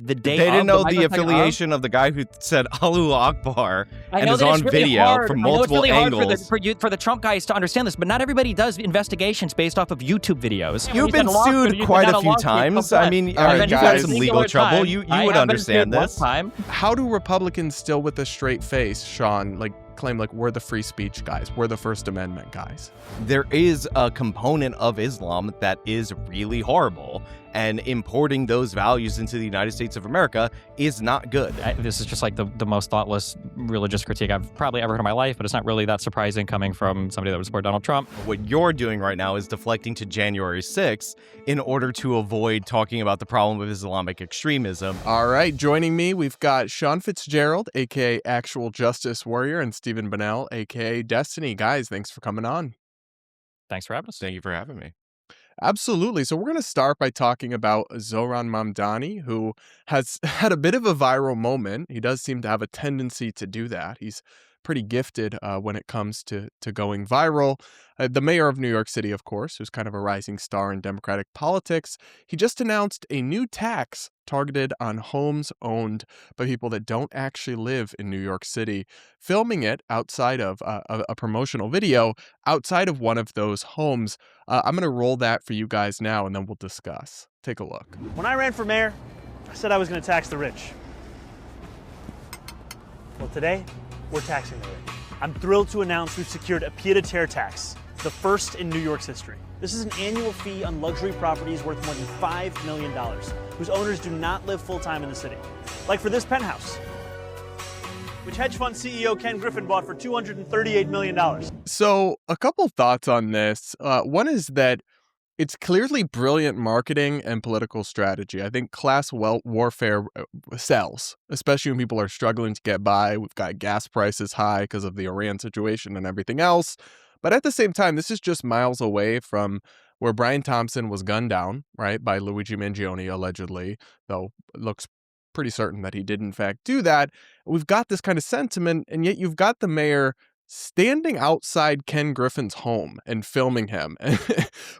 the day They didn't know the the affiliation of the guy who said Allahu Akbar and is on video from multiple angles. For the Trump guys to understand this, but not everybody does investigations based off of YouTube videos. You've been sued quite a few times. I mean, you've had some legal trouble. You would understand this. How do Republicans still with a straight face, Sean, claim we're the free speech guys, we're the First Amendment guys? There is a component of Islam that is really horrible, and importing those values into the United States of America is not good. This is just the most thoughtless religious critique I've probably ever heard in my life, but it's not really that surprising coming from somebody that would support Donald Trump. What you're doing right now is deflecting to January 6th in order to avoid talking about the problem with Islamic extremism. All right, joining me, we've got Sean Fitzgerald, aka Actual Justice Warrior, and Steven Bonnell, aka Destiny. Guys, thanks for coming on. Thanks for having us. Thank you for having me. Absolutely. So we're going to start by talking about Zohran Mamdani, who has had a bit of a viral moment. He does seem to have a tendency to do that. He's pretty gifted when it comes to going viral. The mayor of New York City, of course, who's kind of a rising star in Democratic politics, he just announced a new tax targeted on homes owned by people that don't actually live in New York City, filming it outside of a promotional video outside of one of those homes. I'm going to roll that for you guys now, and then we'll discuss. Take a look. When I ran for mayor, I said I was going to tax the rich. Well, today, we're taxing the rich. I'm thrilled to announce we've secured a pied-à-terre tax, the first in New York's history. This is an annual fee on luxury properties worth more than $5 million, whose owners do not live full-time in the city. Like for this penthouse, which hedge fund CEO Ken Griffin bought for $238 million. So a couple thoughts on this. One is that it's clearly brilliant marketing and political strategy. I think class warfare sells, especially when people are struggling to get by. We've got gas prices high because of the Iran situation and everything else. But at the same time, this is just miles away from where Brian Thompson was gunned down, right, by Luigi Mangione, allegedly, though it looks pretty certain that he did, in fact, do that. We've got this kind of sentiment, and yet you've got the mayor standing outside Ken Griffin's home and filming him,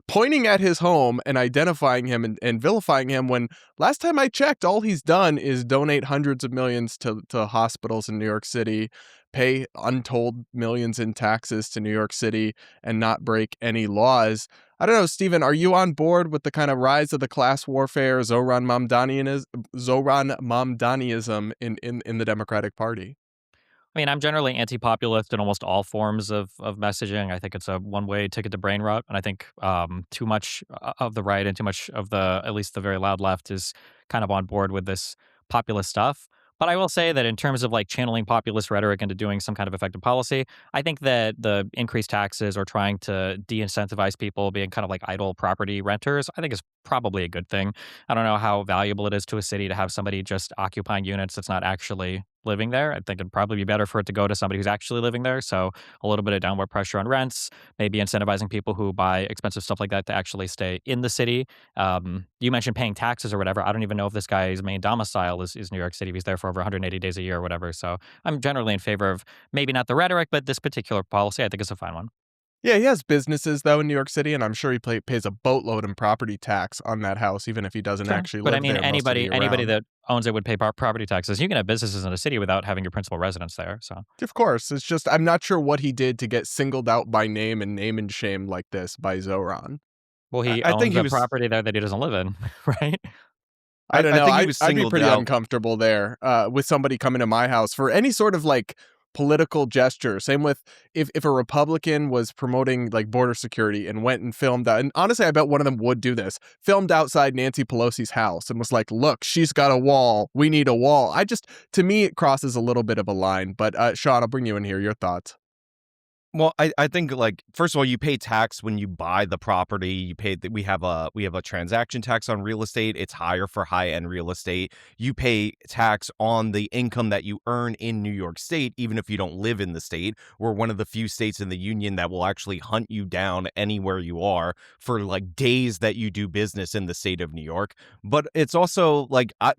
pointing at his home and identifying him and vilifying him when, last time I checked, all he's done is donate hundreds of millions to hospitals in New York City, pay untold millions in taxes to New York City, and not break any laws. I don't know, Steven, are you on board with the kind of rise of the class warfare, Zohran Mamdaniism in the Democratic Party? I mean, I'm generally anti-populist in almost all forms of messaging. I think it's a one-way ticket to brain rot, and I think too much of the right and too much of at least the very loud left is kind of on board with this populist stuff. But I will say that in terms of channeling populist rhetoric into doing some kind of effective policy, I think that the increased taxes or trying to de-incentivize people being kind of like idle property renters, I think is probably a good thing. I don't know how valuable it is to a city to have somebody just occupying units that's not actually living there. I think it'd probably be better for it to go to somebody who's actually living there. So a little bit of downward pressure on rents, maybe incentivizing people who buy expensive stuff like that to actually stay in the city. You mentioned paying taxes or whatever. I don't even know if this guy's main domicile is New York City. If he's there for over 180 days a year or whatever. So I'm generally in favor of maybe not the rhetoric, but this particular policy, I think is a fine one. Yeah, he has businesses, though, in New York City, and I'm sure he pays a boatload in property tax on that house, even if he doesn't actually live there. But I mean, anybody that owns it would pay property taxes. You can have businesses in a city without having your principal residence there. So, of course, it's just I'm not sure what he did to get singled out by name and shame like this by Zohran. Well, he owns a property there that he doesn't live in, right? I don't know. I think I'd be pretty uncomfortable there with somebody coming to my house for any sort of political gesture. Same with if a Republican was promoting border security and went and filmed out, and honestly I bet one of them would do this, filmed outside Nancy Pelosi's house and was like, look, she's got a wall, we need a wall. To me it crosses a little bit of a line. But Sean, I'll bring you in here. Your thoughts? Well, I think first of all, you pay tax when you buy the property. You pay that we have a transaction tax on real estate. It's higher for high-end real estate. You pay tax on the income that you earn in New York State, even if you don't live in the state. We're one of the few states in the union that will actually hunt you down anywhere you are for days that you do business in the state of New York. But it's also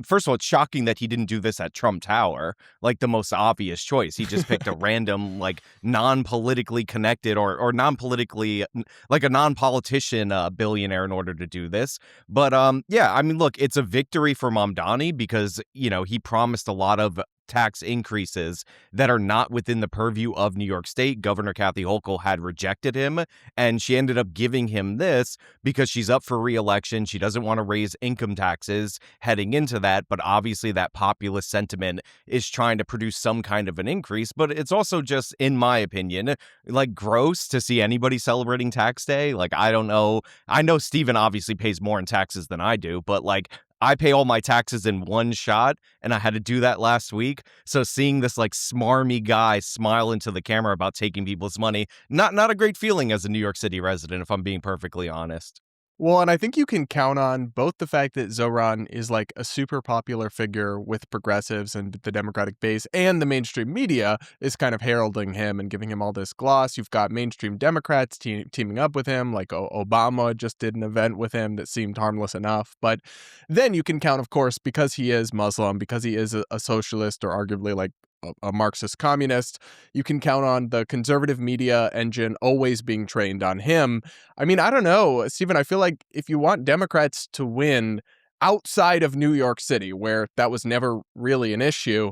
first of all, it's shocking that he didn't do this at Trump Tower, the most obvious choice. He just picked a random non-political non-politically connected or non-politically, like a non-politician billionaire in order to do this. But yeah, I mean, look, it's a victory for Mamdani because, he promised a lot of tax increases that are not within the purview of New York State. Governor Kathy Hochul had rejected him, and she ended up giving him this because she's up for re-election. She doesn't want to raise income taxes heading into that, but obviously that populist sentiment is trying to produce some kind of an increase. But it's also just, in my opinion, like gross to see anybody celebrating tax day. Like, I don't know. I know Steven obviously pays more in taxes than I do, but like, I pay all my taxes in one shot, and I had to do that last week. So seeing this like smarmy guy smile into the camera about taking people's money, not a great feeling as a New York City resident, if I'm being perfectly honest. Well, and I think you can count on both the fact that Zohran is like a super popular figure with progressives and the Democratic base, and the mainstream media is kind of heralding him and giving him all this gloss. You've got mainstream Democrats teaming up with him, like Obama just did an event with him that seemed harmless enough. But then you can count, of course, because he is Muslim, because he is a socialist or arguably like a Marxist communist, you can count on the conservative media engine always being trained on him. I mean, I don't know, Stephen, I feel like if you want Democrats to win outside of New York City, where that was never really an issue,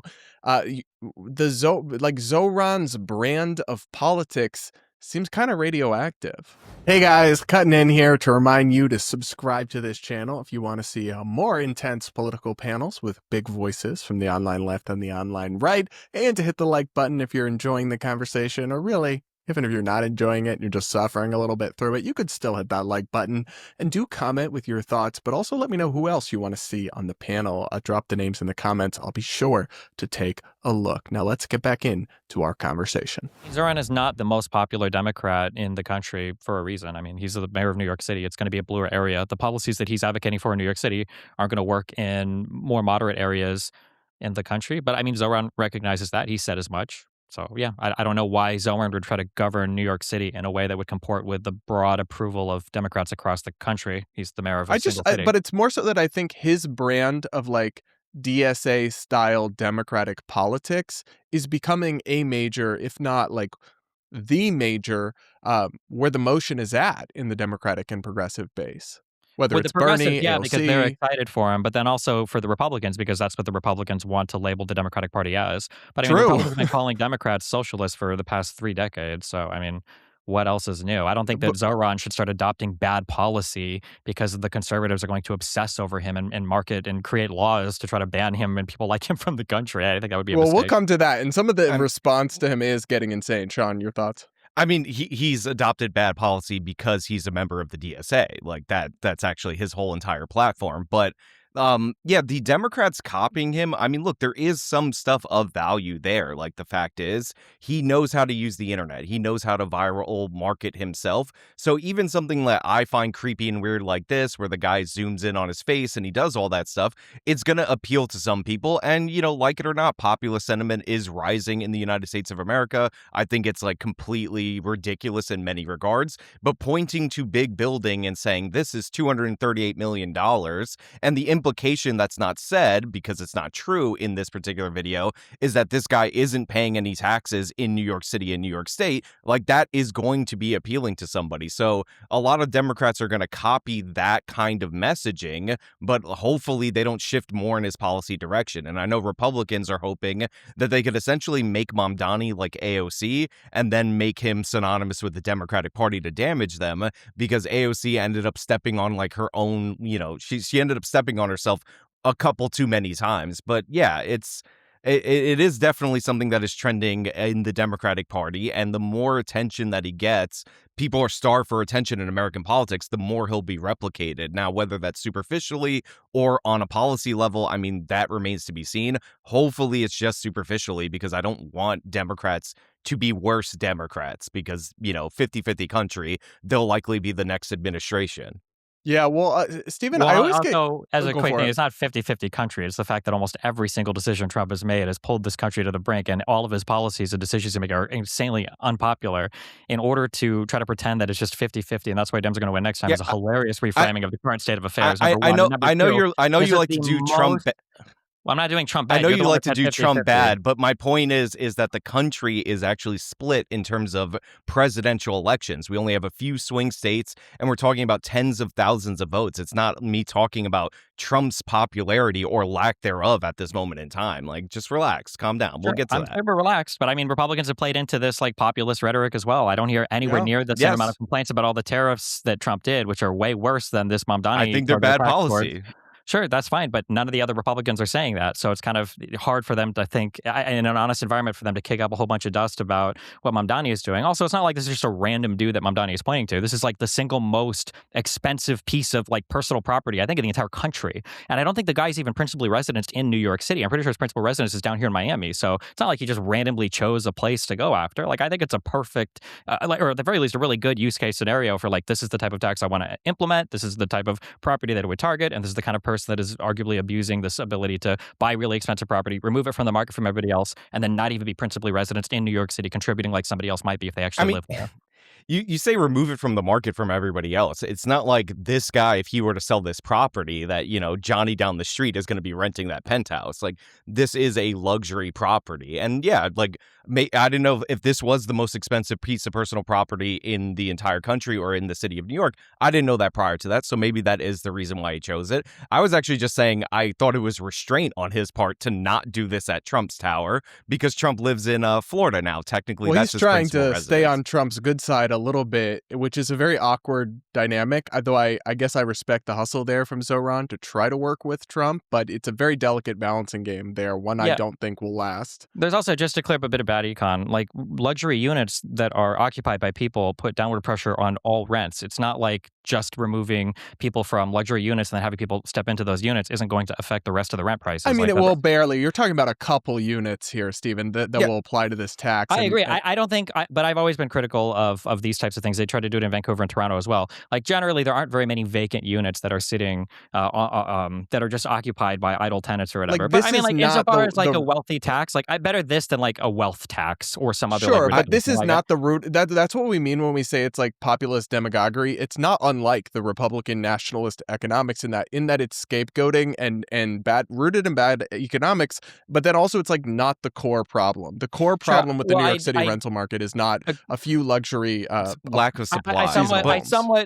Zohran's brand of politics seems kind of radioactive. Hey guys, cutting in here to remind you to subscribe to this channel if you want to see more intense political panels with big voices from the online left and the online right, and to hit the like button if you're enjoying the conversation, or really, even if you're not enjoying it and you're just suffering a little bit through it, you could still hit that like button and do comment with your thoughts, but also let me know who else you want to see on the panel. Drop the names in the comments. I'll be sure to take a look. Now let's get back into our conversation. Zohran is not the most popular Democrat in the country for a reason. I mean, he's the mayor of New York City. It's going to be a bluer area. The policies that he's advocating for in New York City aren't going to work in more moderate areas in the country. But I mean, Zohran recognizes that. He said as much. So, yeah, I don't know why Zohran would try to govern New York City in a way that would comport with the broad approval of Democrats across the country. He's the mayor of a single city. But it's more so that I think his brand of like DSA style Democratic politics is becoming a major, if not like the major, where the motion is at in the Democratic and progressive base. Whether With it's the progressive, Bernie, yeah, AOC. because they're excited for him, but then also for the Republicans, because that's what the Republicans want to label the Democratic Party as. But I mean, the True. Republicans have been calling Democrats socialists for the past 3 decades. So, I mean, what else is new? I don't think that Zohran should start adopting bad policy because the conservatives are going to obsess over him and market and create laws to try to ban him and people like him from the country. I think that would be a mistake. We'll come to that. And some of the response to him is getting insane. Sean, your thoughts? I mean, he's adopted bad policy because he's a member of the DSA. Like that's actually his whole entire platform. But yeah, the Democrats copying him. I mean, look, there is some stuff of value there. Like, the fact is, he knows how to use the internet. He knows how to viral market himself. So even something that I find creepy and weird like this, where the guy zooms in on his face and he does all that stuff, it's going to appeal to some people. And, like it or not, populist sentiment is rising in the United States of America. I think it's like completely ridiculous in many regards. But pointing to big building and saying this is $238 million, and the implication that's not said, because it's not true in this particular video, is that this guy isn't paying any taxes in New York City and New York State. Like, that is going to be appealing to somebody. So a lot of Democrats are going to copy that kind of messaging, but hopefully they don't shift more in his policy direction. And I know Republicans are hoping that they could essentially make Mamdani like AOC and then make him synonymous with the Democratic Party to damage them, because AOC ended up stepping on like her own, she ended up stepping on herself a couple too many times. But yeah, it is definitely something that is trending in the Democratic Party, and the more attention that he gets, people are starved for attention in American politics, the more he'll be replicated. Now, whether that's superficially or on a policy level, I mean, that remains to be seen. Hopefully it's just superficially, because I don't want Democrats to be worse Democrats, because 50-50 country, they'll likely be the next administration. Yeah, well, Stephen, Well, I always also, as a go quick for thing, it. it's not 50-50 country. It's the fact that almost every single decision Trump has made has pulled this country to the brink, and all of his policies and decisions he makes are insanely unpopular. In order to try to pretend that it's just 50-50, and that's why Dems are going to win next time, Yeah, is a hilarious reframing of the current state of affairs. I Number one. know, And number I know two, I know this you is like to the do Trump. most Well, I'm not doing Trump I bad. know You're the you one like that to said do Trump 50-50. bad, but my point is that the country is actually split in terms of presidential elections. We only have a few swing states, and we're talking about tens of thousands of votes. It's not me talking about Trump's popularity or lack thereof at this moment in time. Like, just relax, calm down. We'll Sure, get to I'm that. super relaxed, but I mean, Republicans have played into this like populist rhetoric as well. I don't hear anywhere Yeah. near the same amount Yes, of complaints about all the tariffs that Trump did, which are way worse than this I Mamdani think they're targeted bad tax towards. policy. Sure, that's fine, but none of the other Republicans are saying that. So it's kind of hard for them to think in an honest environment for them to kick up a whole bunch of dust about what Mamdani is doing. Also, it's not like this is just a random dude that Mamdani is pointing to. This is like the single most expensive piece of like personal property, I think, in the entire country. And I don't think the guy's even principally residence in New York City. I'm pretty sure his principal residence is down here in Miami. So it's not like he just randomly chose a place to go after. Like, I think it's a perfect, or at the very least, a really good use case scenario for like, this is the type of tax I want to implement. This is the type of property that it would target. And this is the kind of person that is arguably abusing this ability to buy really expensive property, remove it from the market from everybody else, and then not even be principally residents in New York City, contributing like somebody else might be if they I actually mean, live there. you say remove it from the market from everybody else. It's not like this guy, if he were to sell this property, that, you know, Johnny down the street is going to be renting that penthouse. Like, this is a luxury property. And yeah, like, I didn't know if this was the most expensive piece of personal property in the entire country or in the city of New York. I didn't know that prior to that. So maybe that is the reason why he chose it. I was actually just saying I thought it was restraint on his part to not do this at Trump's tower because Trump lives in Florida now. Technically, Well, that's he's his trying principal to stay residence. on Trump's good side a little bit, which is a very awkward dynamic. Though I guess I respect the hustle there from Zohran to try to work with Trump, but it's a very delicate balancing game there, one I Yeah. don't think will last. There's also, just to clear up a bit of bad econ, like luxury units that are occupied by people put downward pressure on all rents. It's not like just removing people from luxury units and then having people step into those units isn't going to affect the rest of the rent prices. I mean, Like, it will barely. You're talking about a couple units here, Stephen, that Yeah. will apply to this tax. I agree. I don't think, but I've always been critical of these types of things. They try to do it in Vancouver and Toronto as well. Like, generally, there aren't very many vacant units that are sitting, that are just occupied by idle tenants or whatever. Like, But this I mean, is like, not insofar as like the a wealthy tax, like, I better this than like a wealth tax or some other. Sure, like, but this ridiculous is thing. not the root. That's what we mean when we say it's like populist demagoguery. It's not unlike the Republican nationalist economics in that it's scapegoating and bad rooted in bad economics. But then also it's like not the core problem. The core problem with the Well, New York City rental market is not a few luxury Lack of supply.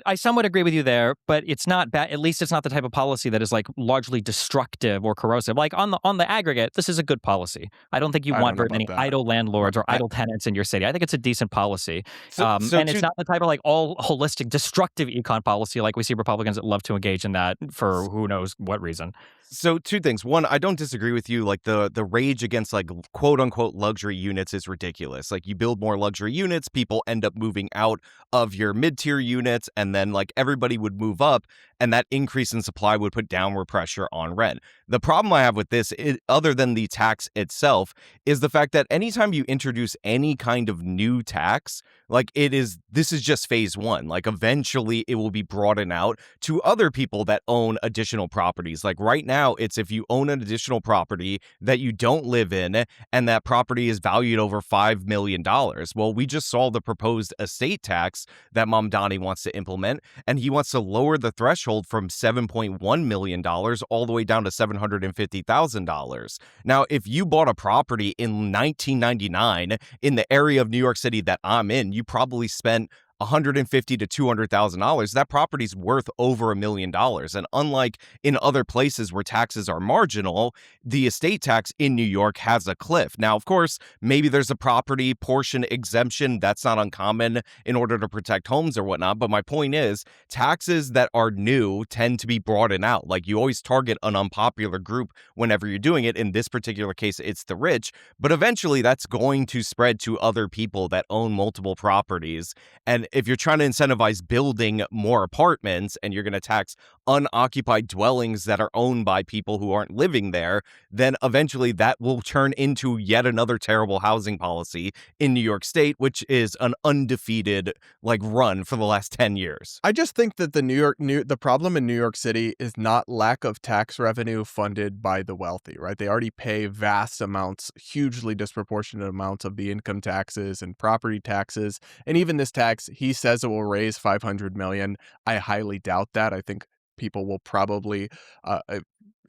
I somewhat agree with you there, but it's not bad. At least it's not the type of policy that is like largely destructive or corrosive. Like, on the aggregate, this is a good policy. I don't think you I want don't know very many about that. idle landlords or idle tenants in your city. I think it's a decent policy. So And it's not the type of like all holistic destructive econ policy like we see Republicans that love to engage in that for who knows what reason. So two things. One, I don't disagree with you. Like, the rage against like quote unquote luxury units is ridiculous. Like, you build more luxury units, people end up moving out of your mid-tier units, and then like everybody would move up, and that increase in supply would put downward pressure on rent. The problem I have with this, other than the tax itself, is the fact that anytime you introduce any kind of new tax, like, this is just phase one. Like, eventually it will be broadened out to other people that own additional properties. Like, right now, it's if you own an additional property that you don't live in and that property is valued over $5 million. Well, we just saw the proposed estate tax that Mamdani wants to implement, and he wants to lower the threshold from $7.1 million all the way down to $750,000. Now, if you bought a property in 1999 in the area of New York City that I'm in, you probably spent $150,000 to $200,000. That property's worth over $1 million. And unlike in other places where taxes are marginal, the estate tax in New York has a cliff. Now, of course, maybe there's a property portion exemption. That's not uncommon in order to protect homes or whatnot. But my point is, taxes that are new tend to be broadened out. Like, you always target an unpopular group whenever you're doing it. In this particular case, it's the rich. But eventually, that's going to spread to other people that own multiple properties. And if you're trying to incentivize building more apartments and you're going to tax unoccupied dwellings that are owned by people who aren't living there, then eventually that will turn into yet another terrible housing policy in New York State, which is an undefeated like run for the last 10 years. I just think that the problem in New York City is not lack of tax revenue funded by the wealthy, right? They already pay vast amounts, hugely disproportionate amounts of the income taxes and property taxes. And even this tax, he says it will raise $500 million. I highly doubt that. I think people will probably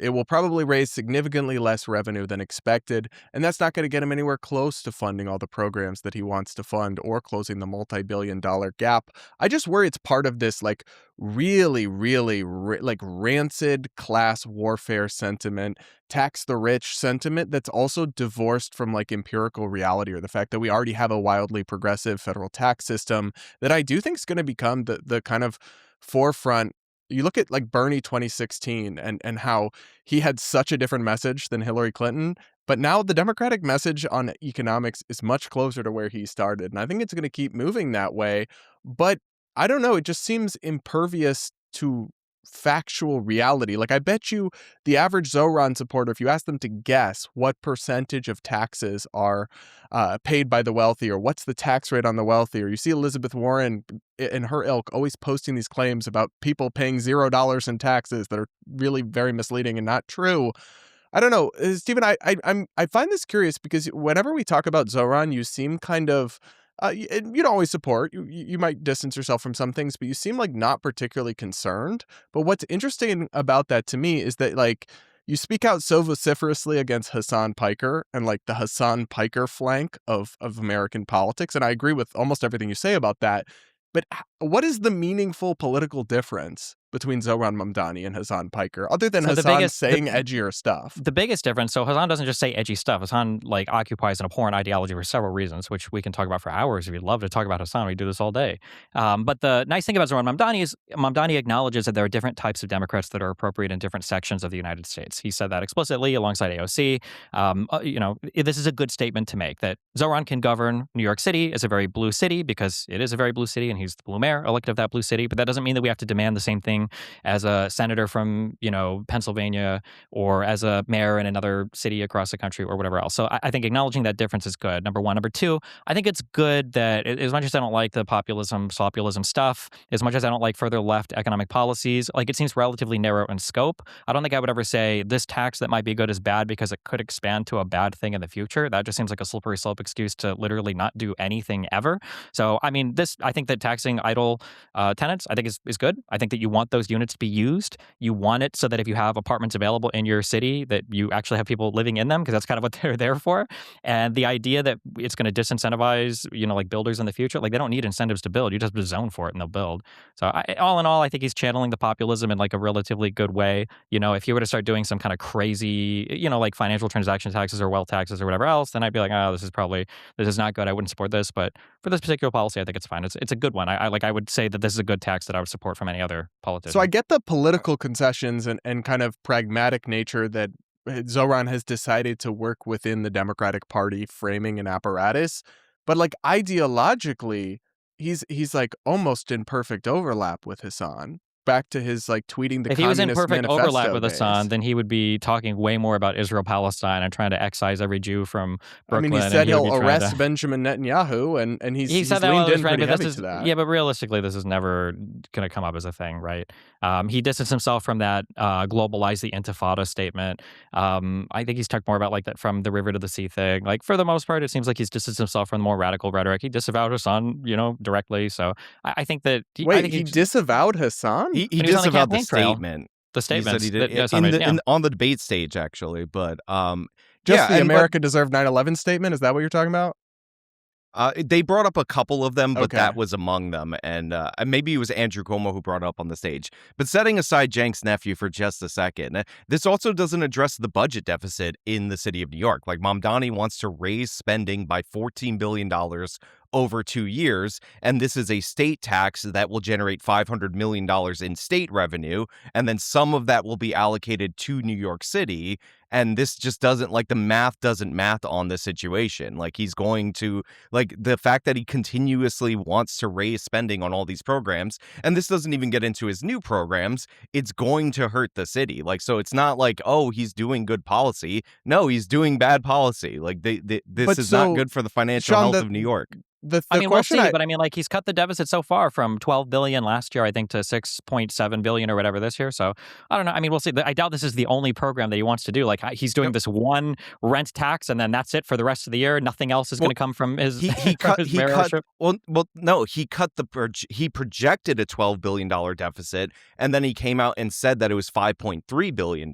it will probably raise significantly less revenue than expected, and that's not going to get him anywhere close to funding all the programs that he wants to fund or closing the multi-billion-dollar gap. I just worry it's part of this like really, really like rancid class warfare sentiment, tax the rich sentiment that's also divorced from like empirical reality, or the fact that we already have a wildly progressive federal tax system that I do think is going to become the kind of forefront. You look at like Bernie 2016 and how he had such a different message than Hillary Clinton, but now the Democratic message on economics is much closer to where he started. And I think it's going to keep moving that way. But I don't know, it just seems impervious to factual reality. Like, I bet you the average Zohran supporter, if you ask them to guess what percentage of taxes are paid by the wealthy, or what's the tax rate on the wealthy, or you see Elizabeth Warren and her ilk always posting these claims about people paying $0 in taxes that are really very misleading and not true. I don't know, Stephen. I find this curious because whenever we talk about Zohran, you seem kind of you don't always support. You might distance yourself from some things, but you seem like not particularly concerned. But what's interesting about that to me is that like you speak out so vociferously against Hassan Piker and like the Hassan Piker flank of American politics, and I agree with almost everything you say about that. But what is the meaningful political difference between Zohran Mamdani and Hassan Piker, other than Hassan saying edgier stuff? The biggest difference, so Hassan doesn't just say edgy stuff. Hassan like occupies an abhorrent ideology for several reasons, which we can talk about for hours. If you'd love to talk about Hassan, we do this all day. But the nice thing about Zohran Mamdani is Mamdani acknowledges that there are different types of Democrats that are appropriate in different sections of the United States. He said that explicitly alongside AOC. This is a good statement to make, that Zohran can govern New York City as a very blue city because it is a very blue city and he's the blue mayor elected of that blue city. But that doesn't mean that we have to demand the same thing as a senator from, Pennsylvania, or as a mayor in another city across the country, or whatever else. So I think acknowledging that difference is good, number one. Number two, I think it's good that as much as I don't like the populism stuff, as much as I don't like further left economic policies, like it seems relatively narrow in scope. I don't think I would ever say this tax that might be good is bad because it could expand to a bad thing in the future. That just seems like a slippery slope excuse to literally not do anything ever. So, I mean, I think that taxing idle tenants, I think is good. I think that you want those units to be used. You want it so that if you have apartments available in your city, that you actually have people living in them, because that's kind of what they're there for. And the idea that it's going to disincentivize, like builders in the future, like they don't need incentives to build. You just zone for it and they'll build. So all in all, I think he's channeling the populism in like a relatively good way. If you were to start doing some kind of crazy, like financial transaction taxes or wealth taxes or whatever else, then I'd be like, oh, this is not good. I wouldn't support this. But for this particular policy, I think it's fine. It's a good one. I would say that this is a good tax that I would support from any other politician. So I get the political concessions and kind of pragmatic nature that Zohran has decided to work within the Democratic Party framing and apparatus, but like ideologically, he's like almost in perfect overlap with Hassan. Back to his like tweeting the if he was in Communist perfect Manifesto overlap with days. Hassan, then he would be talking way more about Israel-Palestine and trying to excise every Jew from Brooklyn. I mean, he said he'll arrest Benjamin Netanyahu, and he's said that leaned in right, pretty but heavy to that. Yeah, but realistically, this is never going to come up as a thing, right? He distanced himself from that globalize the intifada statement. I think he's talked more about like that from the river to the sea thing. Like for the most part, it seems like he's distanced himself from the more radical rhetoric. He disavowed Hassan, directly. So I think that he disavowed Hassan. He disavowed the statement. The statement he said he did on the debate stage, actually. But the America deserved 9/11 statement. Is that what you're talking about? They brought up a couple of them, but Okay. that was among them. And maybe it was Andrew Cuomo who brought it up on the stage. But setting aside Cenk's nephew for just a second, this also doesn't address the budget deficit in the city of New York. Like Mamdani wants to raise spending by $14 billion over 2 years, and this is a state tax that will generate $500 million in state revenue, and then some of that will be allocated to New York City. And this just doesn't, like, the math doesn't math on this situation. Like, he's going to, like, the fact that he continuously wants to raise spending on all these programs, and this doesn't even get into his new programs, it's going to hurt the city. Like, so it's not like, oh, he's doing good policy. No, he's doing bad policy. Like, this is not good for the financial health of New York. We'll see, but I mean, like, he's cut the deficit so far from $12 billion last year, I think, to $6.7 billion or whatever this year. So I don't know. I mean, we'll see. I doubt this is the only program that he wants to do. Like, he's doing this one rent tax, and then that's it for the rest of the year. Nothing else is going to come from his he from cut his he cut mayorship. well no he cut he projected a $12 billion deficit, and then he came out and said that it was $5.3 billion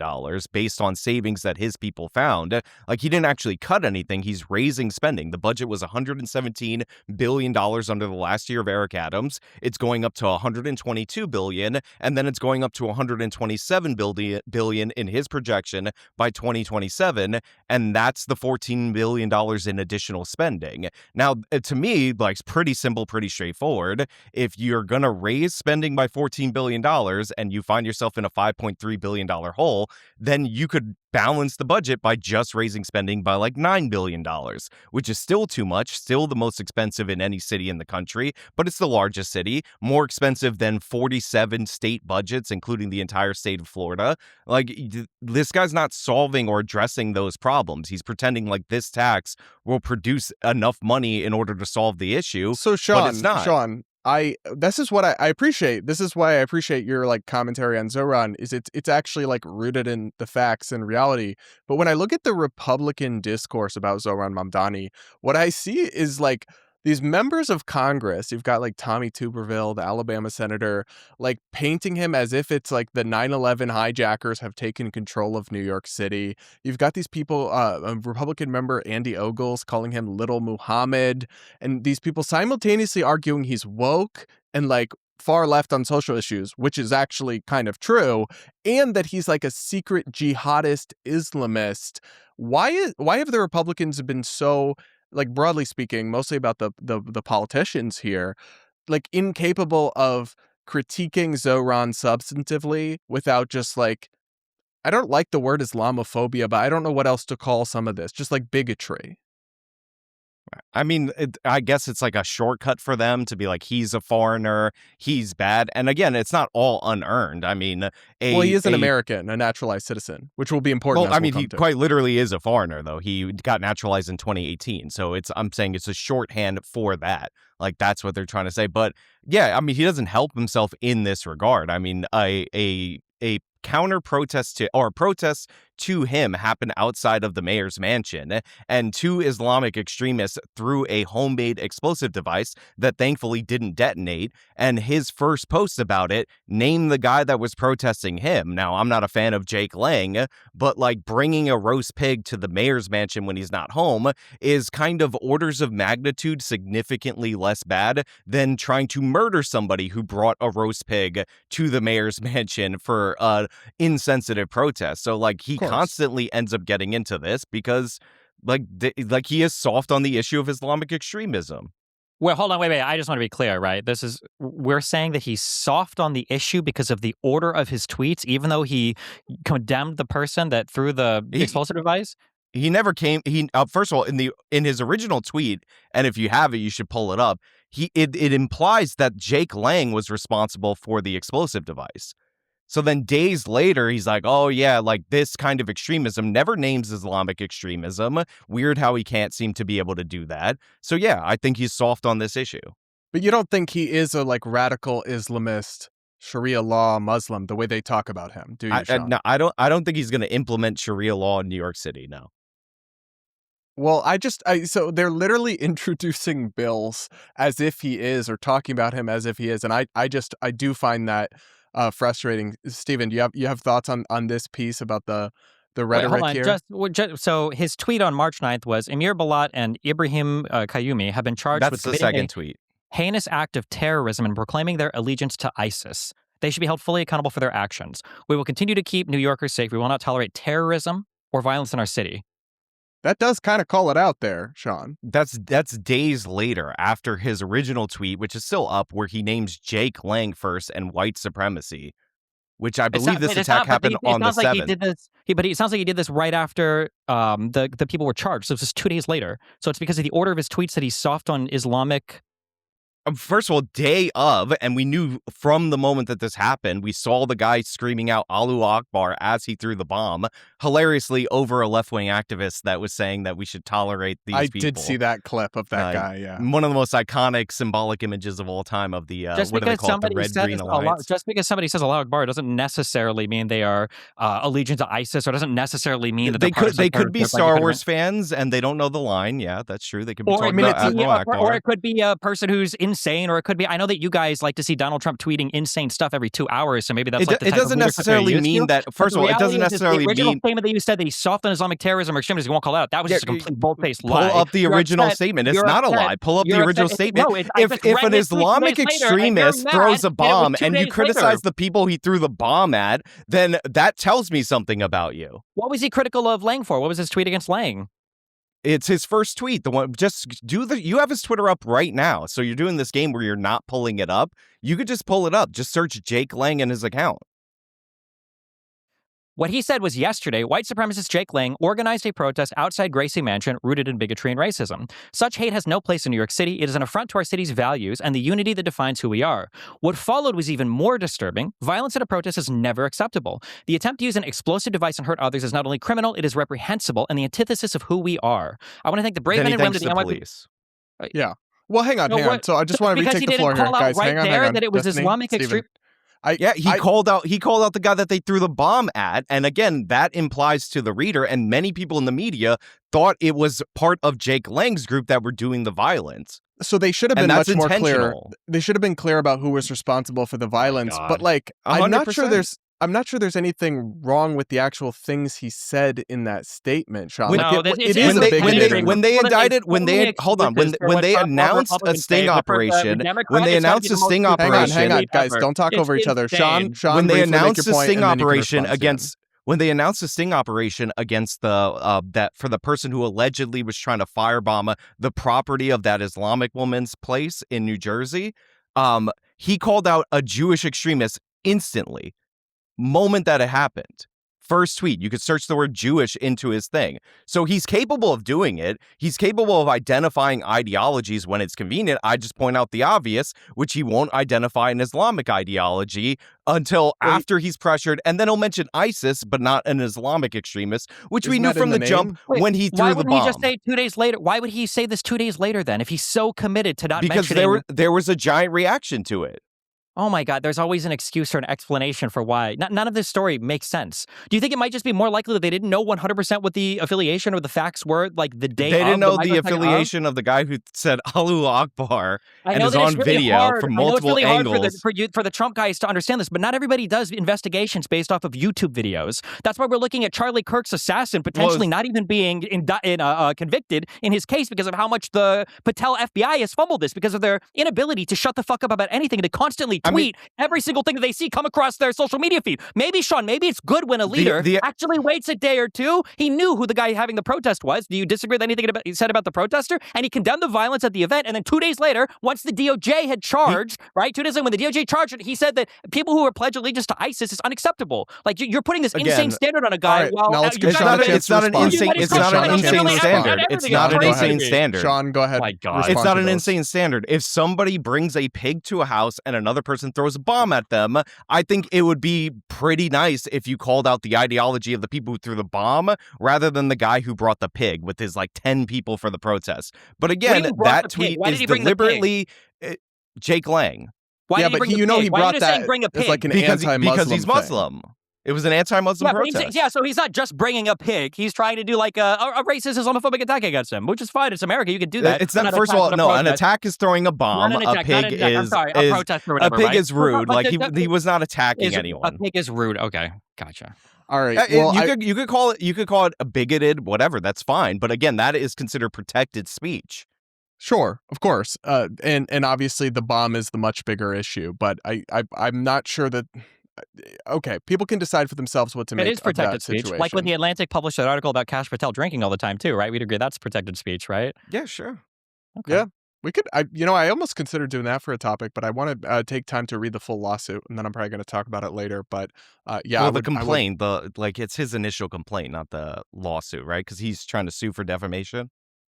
based on savings that his people found. Like, he didn't actually cut anything. He's raising spending. The budget was $117 billion under the last year of Eric Adams. It's going up to $122 billion, and then it's going up to $127 billion in his projection by 2027, and that's the $14 billion in additional spending. Now, to me, like, it's pretty simple, pretty straightforward. If you're going to raise spending by $14 billion and you find yourself in a $5.3 billion hole, then you could balance the budget by just raising spending by like $9 billion, which is still too much, still the most expensive in any city in the country, but it's the largest city, more expensive than 47 state budgets, including the entire state of Florida. Like, this guy's not solving or addressing those problems. He's pretending like this tax will produce enough money in order to solve the issue. So but it's not. Sean, this is what I appreciate. This is why I appreciate your like commentary on Zohran, is it's actually like rooted in the facts and reality. But when I look at the Republican discourse about Zohran Mamdani, what I see is like these members of Congress. You've got like Tommy Tuberville, the Alabama senator, like painting him as if it's like the 9/11 hijackers have taken control of New York City. You've got these people, a Republican member, Andy Ogles, calling him Little Muhammad, and these people simultaneously arguing he's woke and like far left on social issues, which is actually kind of true, and that he's like a secret jihadist Islamist. Why have the Republicans been so, like, broadly speaking, mostly about the politicians here, like incapable of critiquing Zohran substantively without just like, I don't like the word Islamophobia, but I don't know what else to call some of this, just like bigotry. I mean, I guess it's like a shortcut for them to be like, he's a foreigner, he's bad. And again, it's not all unearned. I mean, Well, he is an American, a naturalized citizen, which will be important. Well, I mean, he quite literally is a foreigner, though. He got naturalized in 2018. So I'm saying it's a shorthand for that. Like, that's what they're trying to say. But yeah, I mean, he doesn't help himself in this regard. I mean, a counter protest to, or protests to him, happened outside of the mayor's mansion, and two Islamic extremists threw a homemade explosive device that thankfully didn't detonate, and his first post about it named the guy that was protesting him. Now, I'm not a fan of Jake Lang, but like, bringing a roast pig to the mayor's mansion when he's not home is kind of orders of magnitude significantly less bad than trying to murder somebody who brought a roast pig to the mayor's mansion for insensitive protest. So like, he constantly ends up getting into this because like he is soft on the issue of Islamic extremism. Well, hold on, wait. I just want to be clear, right? We're saying that he's soft on the issue because of the order of his tweets, even though he condemned the person that threw the explosive device. He never came. First of all, in his original tweet, and if you have it, you should pull it up. It implies that Jake Lang was responsible for the explosive device. So then days later, he's like, oh, yeah, like this kind of extremism, never names Islamic extremism. Weird how he can't seem to be able to do that. So, yeah, I think he's soft on this issue. But you don't think he is a like radical Islamist, Sharia law Muslim, the way they talk about him, do you, Sean? No, I don't think he's going to implement Sharia law in New York City, no. Well, so they're literally introducing bills as if he is, or talking about him as if he is. And I do find that frustrating. Steven, do you have thoughts on this piece about the rhetoric here? So his tweet on March 9th was, Emir Balat and Ibrahim Qayyumi have been charged with the second tweet. Heinous act of terrorism and proclaiming their allegiance to ISIS. They should be held fully accountable for their actions. We will continue to keep New Yorkers safe. We will not tolerate terrorism or violence in our city. That does kind of call it out there, Sean. That's days later after his original tweet, which is still up, where he names Jake Lang first and white supremacy, which I believe this attack happened on the 7th. But it sounds like he did this right after the people were charged. So it was just 2 days later. So it's because of the order of his tweets that he's soft on Islamic First of all, day of, and we knew from the moment that this happened, we saw the guy screaming out Allahu Akbar as he threw the bomb, hilariously over a left-wing activist that was saying that we should tolerate these people. I did see that clip of that guy, yeah. One of the most iconic symbolic images of all time of the, what do they call it, the Red-Green Alliance. Just because somebody says Allahu Akbar doesn't necessarily mean they are allegiant to ISIS, or doesn't necessarily mean that they could be Star Wars fans and they don't know the line. Yeah, that's true. They could be talking about Allahu Akbar. Or it could be a person who's insane, or it could be, I know that you guys like to see Donald Trump tweeting insane stuff every 2 hours, so maybe that's like the type it doesn't necessarily mean that. First of all, it doesn't necessarily mean the original statement that you said that he's soft on Islamic terrorism or extremism, you won't call out. That was just a complete bold-faced lie. Pull up the original statement. It's not a lie. Pull up the original statement. If an Islamic extremist throws a bomb and you criticize the people he threw the bomb at, then that tells me something about you. What was he critical of Lang for? What was his tweet against Lang? It's his first tweet. The one, you have his Twitter up right now. So you're doing this game where you're not pulling it up. You could just pull it up. Just search Jake Lang and his account. What he said was yesterday, white supremacist Jake Lang organized a protest outside Gracie Mansion rooted in bigotry and racism. Such hate has no place in New York City. It is an affront to our city's values and the unity that defines who we are. What followed was even more disturbing. Violence at a protest is never acceptable. The attempt to use an explosive device and hurt others is not only criminal, it is reprehensible and the antithesis of who we are. I want to thank the brave men and women of the police. Yeah. Well, hang on. So I just want to retake the floor here, guys. Right hang on. there that it was Islamic extreme. He called out the guy that they threw the bomb at, and again, that implies to the reader, and many people in the media thought it was part of Jake Lang's group that were doing the violence. So they should have been much more clear. They should have been clear about who was responsible for the violence. But like, 100%. I'm not sure there's anything wrong with the actual things he said in that statement, Sean. When they announced a sting operation, hang on, guys, don't talk over each other. Sean, when they announced a sting operation against that for the person who allegedly was trying to firebomb the property of that Islamic woman's place in New Jersey, he called out a Jewish extremist instantly. Moment that it happened. First tweet, you could search the word Jewish into his thing. So he's capable of doing it. He's capable of identifying ideologies when it's convenient. I just point out the obvious, which he won't identify an Islamic ideology until after he's pressured. And then he'll mention ISIS, but not an Islamic extremist, which we knew from the jump when he threw the bomb. Why wouldn't he just say 2 days later? Why would he say this 2 days later then if he's so committed to not mentioning? Because there was a giant reaction to it. Oh my God, there's always an excuse or an explanation for why. None of this story makes sense. Do you think it might just be more likely that they didn't know 100% what the affiliation or the facts were, like the day They didn't know the affiliation of the guy who said Allahu Akbar and is on video from multiple angles. For the Trump guys to understand this, but not everybody does investigations based off of YouTube videos. That's why we're looking at Charlie Kirk's assassin potentially not even being convicted in his case because of how much the Patel FBI has fumbled this, because of their inability to shut the fuck up about anything and to constantly tweet every single thing that they see come across their social media feed. Maybe, Sean, it's good when a leader actually waits a day or two. He knew who the guy having the protest was. Do you disagree with anything he said about the protester? And he condemned the violence at the event. And then 2 days later, once the DOJ had charged, 2 days later, when the DOJ charged it, he said that people who are pledge allegiance to ISIS is unacceptable. Like, you're putting this insane standard on a guy. Right, now let's give Sean a chance to respond. It's not an insane standard. It's not an insane standard. Sean, go ahead. My God. It's not an insane standard. If somebody brings a pig to a house and another person throws a bomb at them, I think it would be pretty nice if you called out the ideology of the people who threw the bomb rather than the guy who brought the pig with his 10 people for the protest. But again, that tweet is deliberately Jake Lang. Why did he bring the pig? He brought that as like an anti-Muslim because he's Muslim. It was an anti-Muslim protest. So he's not just bringing a pig. He's trying to do like a racist Islamophobic attack against him, which is fine. It's America. You can do that. It's not. First of all, no. An attack is throwing a bomb. A pig is a protest or whatever. A pig is rude. Like he was not attacking anyone. A pig is rude. Okay, gotcha. All right. Well, you could call it a bigoted, whatever. That's fine. But again, that is considered protected speech. Sure, of course, and obviously the bomb is the much bigger issue. But I'm not sure that. Okay, people can decide for themselves what to make of that situation. It is protected speech. Like when The Atlantic published an article about Kash Patel drinking all the time too, right? We'd agree that's protected speech, right? Yeah, sure. Okay. Yeah, we could. I almost considered doing that for a topic, but I want to take time to read the full lawsuit, and then I'm probably going to talk about it later. But yeah, well, the complaint, it's his initial complaint, not the lawsuit, right? Because he's trying to sue for defamation.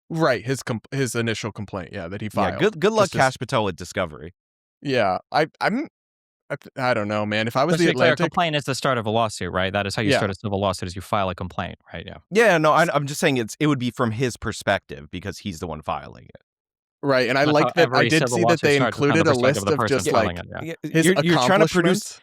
Right, his initial complaint, yeah, that he Yeah, filed. good luck, Just as Cash Patel, at discovery. yeah, I don't know, man. If I was Let's the be clear, a Atlantic, complaint is the start of a lawsuit, right? That is how you yeah, start a civil lawsuit, is you file a complaint, right? Yeah. Yeah, no, I'm just saying it would be from his perspective because he's the one filing it. right. And I That's like how that. I every did civil see that lawsuit they starts, is from the included a perspective of list the of person just filing like it, yeah. his You're trying to accomplishments.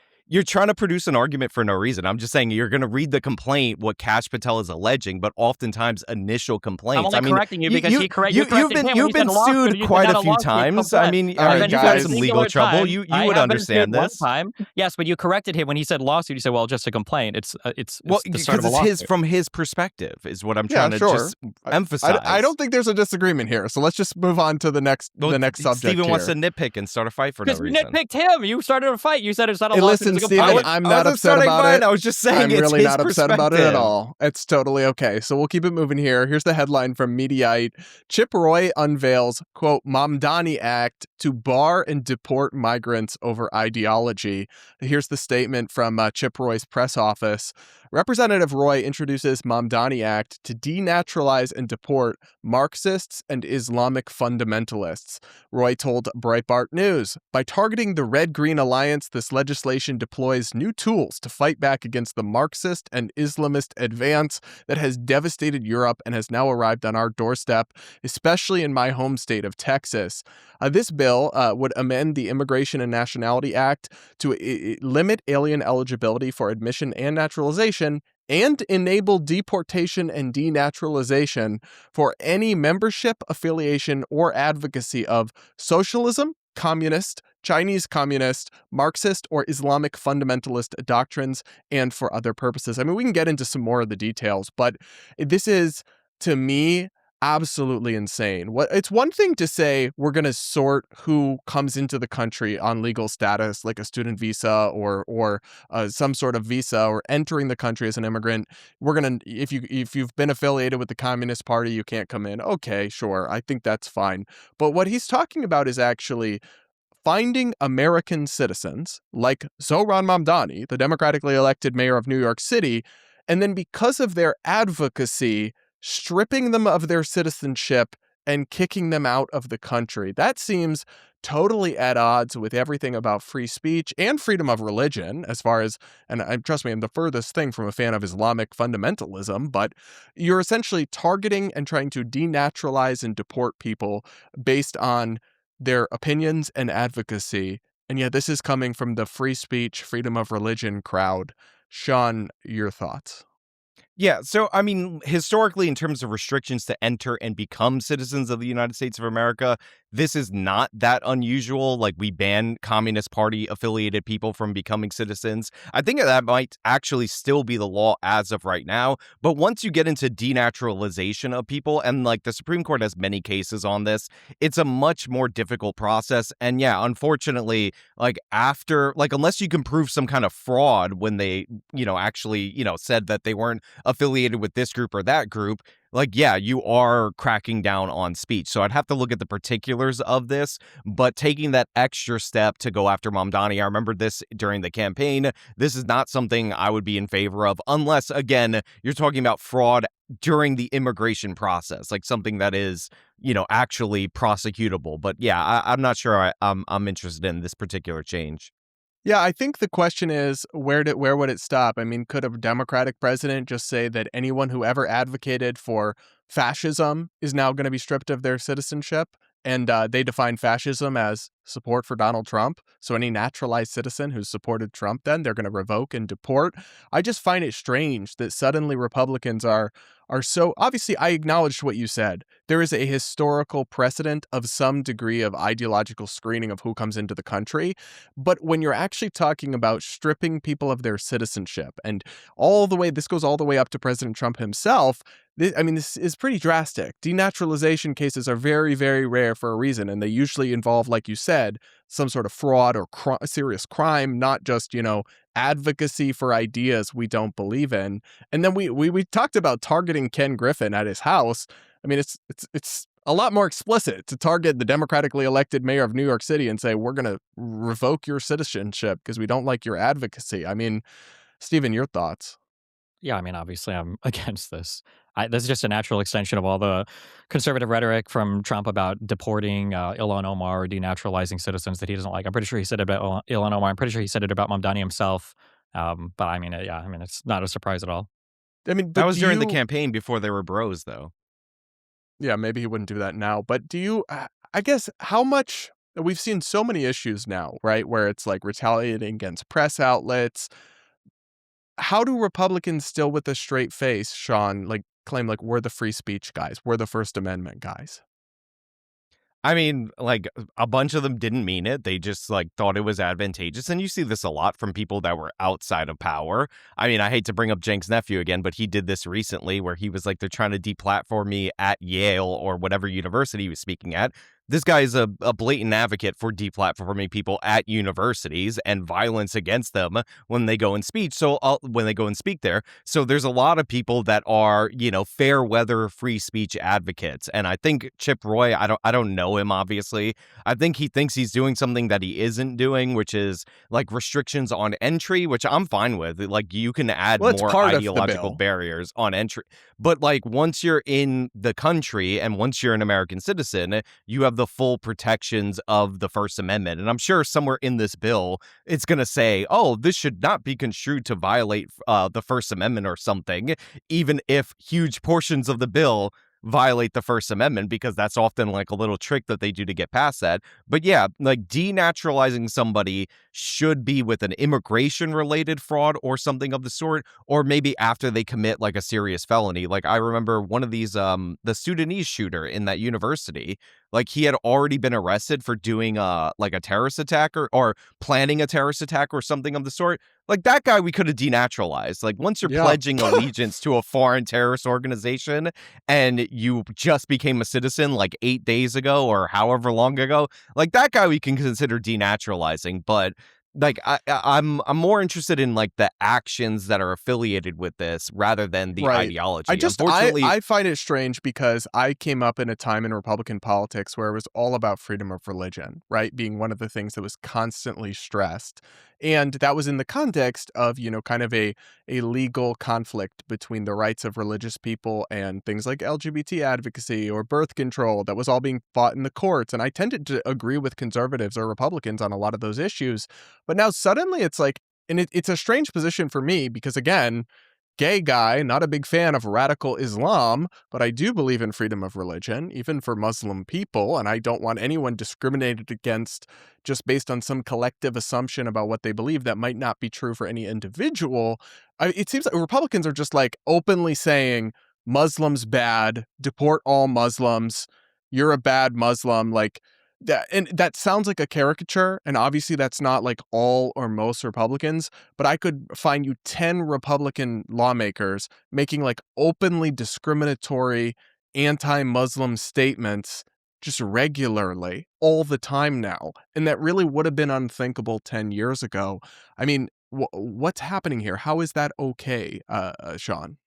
produce an argument for no reason. I'm just saying you're going to read the complaint, what Cash Patel is alleging, but oftentimes initial I'm complaints. only I mean, correcting you because you corrected him when you've he said been lawsuit, sued and you said quite not a a few lawsuit, times. I complaint. mean, All right, I've been you've sued had a guys. some legal singular trouble. time. You I would have been sued understand one this. time. Yes, but you corrected him when he said lawsuit. You said, well, just a complaint. It's Well, the start because of a it's his lawsuit. from his perspective is what I'm Yeah, trying to sure. just I emphasize. don't think there's a disagreement here. So let's just move on to the next subject Steven wants here. to nitpick and start a fight for no Because you reason. nitpicked him. You started a fight. You said it's not a Hey, lawsuit, listen, it's a Steven, complaint. I'm I not wasn't upset starting about mine. it. I was just saying I'm it's really his not upset about it at perspective. all. It's totally okay. So we'll keep it moving here. Here's the headline from Mediaite. Chip Roy unveils, quote, Mamdani Act to bar and deport migrants over ideology. Here's the statement from Chip Roy's press office. Representative Roy introduces Mamdani Act to denaturalize and deport Marxists and Islamic fundamentalists. Roy told Breitbart News, by targeting the Red-Green Alliance, this legislation deploys new tools to fight back against the Marxist and Islamist advance that has devastated Europe and has now arrived on our doorstep, especially in my home state of Texas. This bill would amend the Immigration and Nationality Act to limit alien eligibility for admission and naturalization and enable deportation and denaturalization for any membership, affiliation, or advocacy of socialism, communist, Chinese communist, Marxist, or Islamic fundamentalist doctrines, and for other purposes. I mean, we can get into some more of the details, but this is, to me, absolutely insane. It's one thing to say we're going to sort who comes into the country on legal status, like a student visa or some sort of visa, or entering the country as an immigrant. We're going to, if you've been affiliated with the Communist Party, you can't come in. Okay, sure, I think that's fine. But what he's talking about is actually finding American citizens like Zohran Mamdani, the democratically elected mayor of New York City, and then because of their advocacy, stripping them of their citizenship and kicking them out of the country. That seems totally at odds with everything about free speech and freedom of religion, as far as, and trust me, I'm the furthest thing from a fan of Islamic fundamentalism, but you're essentially targeting and trying to denaturalize and deport people based on their opinions and advocacy. And yet this is coming from the free speech, freedom of religion crowd. Sean, your thoughts? Yeah, so I mean, historically, in terms of restrictions to enter and become citizens of the United States of America, this is not that unusual. Like, we ban Communist Party affiliated people from becoming citizens. I think that might actually still be the law as of right now. But once you get into denaturalization of people, and like the Supreme Court has many cases on this, it's a much more difficult process. And yeah, unfortunately, like after, like, unless you can prove some kind of fraud when they, actually, said that they weren't affiliated with this group or that group, like, yeah, you are cracking down on speech. So I'd have to look at the particulars of this, but taking that extra step to go after Mamdani, I remember this during the campaign. This is not something I would be in favor of unless, again, you're talking about fraud during the immigration process, like something that is, actually prosecutable. But yeah, I'm not sure I'm interested in this particular change. Yeah, I think the question is, where would it stop? I mean, could a Democratic president just say that anyone who ever advocated for fascism is now going to be stripped of their citizenship? And they define fascism as support for Donald Trump. So any naturalized citizen who's supported Trump, then they're going to revoke and deport. I just find it strange that suddenly Republicans are so, obviously, I acknowledged what you said. There is a historical precedent of some degree of ideological screening of who comes into the country. But when you're actually talking about stripping people of their citizenship, and this goes all the way up to President Trump himself, this is pretty drastic. Denaturalization cases are very, very rare for a reason, and they usually involve, like you said, some sort of fraud or serious crime, not just, advocacy for ideas we don't believe in. And then we talked about targeting Ken Griffin at his house. I mean, it's a lot more explicit to target the democratically elected mayor of New York City and say, we're going to revoke your citizenship because we don't like your advocacy. I mean, Steven, your thoughts? Yeah, I mean, obviously, I'm against this. This is just a natural extension of all the conservative rhetoric from Trump about deporting Ilhan Omar or denaturalizing citizens that he doesn't like. I'm pretty sure he said it about Ilhan Omar. I'm pretty sure he said it about Mamdani himself. But I mean, yeah, I mean, it's not a surprise at all. I mean, That but was do during the you campaign before they were bros, though. yeah, maybe he wouldn't do that now, but do you I guess how much we've seen so many issues now, right? Where it's like retaliating against press outlets. How do Republicans still with a straight face, Sean, like claim like we're the free speech guys, we're the First Amendment guys? I mean, like, a bunch of them didn't mean it. They just, like, thought it was advantageous, and you see this a lot from people that were outside of power. I mean, I hate to bring up Cenk's nephew again, but he did this recently where he was like, they're trying to deplatform me at Yale or whatever university he was speaking at. This guy is a blatant advocate for deplatforming people at universities and violence against them when they go and speak. So when they go and speak there, so there's a lot of people that are, you know, fair weather free speech advocates, and I think Chip Roy, I don't know him obviously. I think he thinks he's doing something that he isn't doing, which is like restrictions on entry, which I'm fine with. Like you can add Well, it's more part of the ideological bill. barriers on entry, but like once you're in the country and once you're an American citizen, you have the full protections of the First Amendment. And I'm sure somewhere in this bill, it's going to say, oh, this should not be construed to violate the First Amendment or something, even if huge portions of the bill violate the First Amendment, because that's often like a little trick that they do to get past that. But yeah, like denaturalizing somebody should be with an immigration related fraud or something of the sort, or maybe after they commit like a serious felony. Like I remember one of these, the Sudanese shooter in that university, like he had already been arrested for doing like a terrorist attack or planning a terrorist attack or something of the sort. Like that guy we could have denaturalized. Like once you're Yeah. pledging allegiance to a foreign terrorist organization and you just became a citizen like 8 days ago or however long ago, like that guy we can consider denaturalizing. But like I'm more interested in like the actions that are affiliated with this rather than the Right. ideology. I Unfortunately, I find it strange because I came up in a time in Republican politics where it was all about freedom of religion, right? Being one of the things that was constantly stressed. And that was in the context of, you know, kind of a legal conflict between the rights of religious people and things like LGBT advocacy or birth control that was all being fought in the courts. And I tended to agree with conservatives or Republicans on a lot of those issues. But now suddenly it's like, and it's a strange position for me because, again, gay guy, not a big fan of radical Islam, but I do believe in freedom of religion, even for Muslim people, and I don't want anyone discriminated against just based on some collective assumption about what they believe that might not be true for any individual. It seems like Republicans are just like openly saying Muslims bad, deport all Muslims, you're a bad Muslim, like that, and that sounds like a caricature, and obviously that's not like all or most Republicans, but I could find you 10 Republican lawmakers making like openly discriminatory anti-Muslim statements just regularly all the time now. And that really would have been unthinkable 10 years ago. I mean, what's happening here? How is that okay, Sean?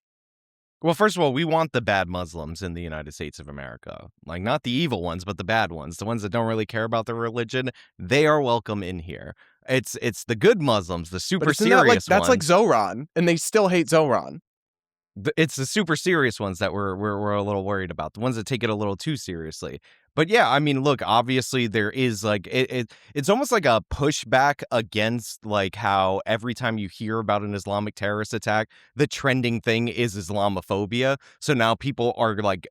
well, first of all, we want the bad Muslims in the United States of America. Like, not the evil ones, but the bad ones. The ones that don't really care about their religion. They are welcome in here. It's the good Muslims, the But super isn't that like serious that's like ones. Zohran, and they still hate Zohran. It's the super serious ones that we're a little worried about. The ones that take it a little too seriously. But yeah, I mean, look, obviously there is like it's almost like a pushback against like how every time you hear about an Islamic terrorist attack, the trending thing is Islamophobia. So now people are like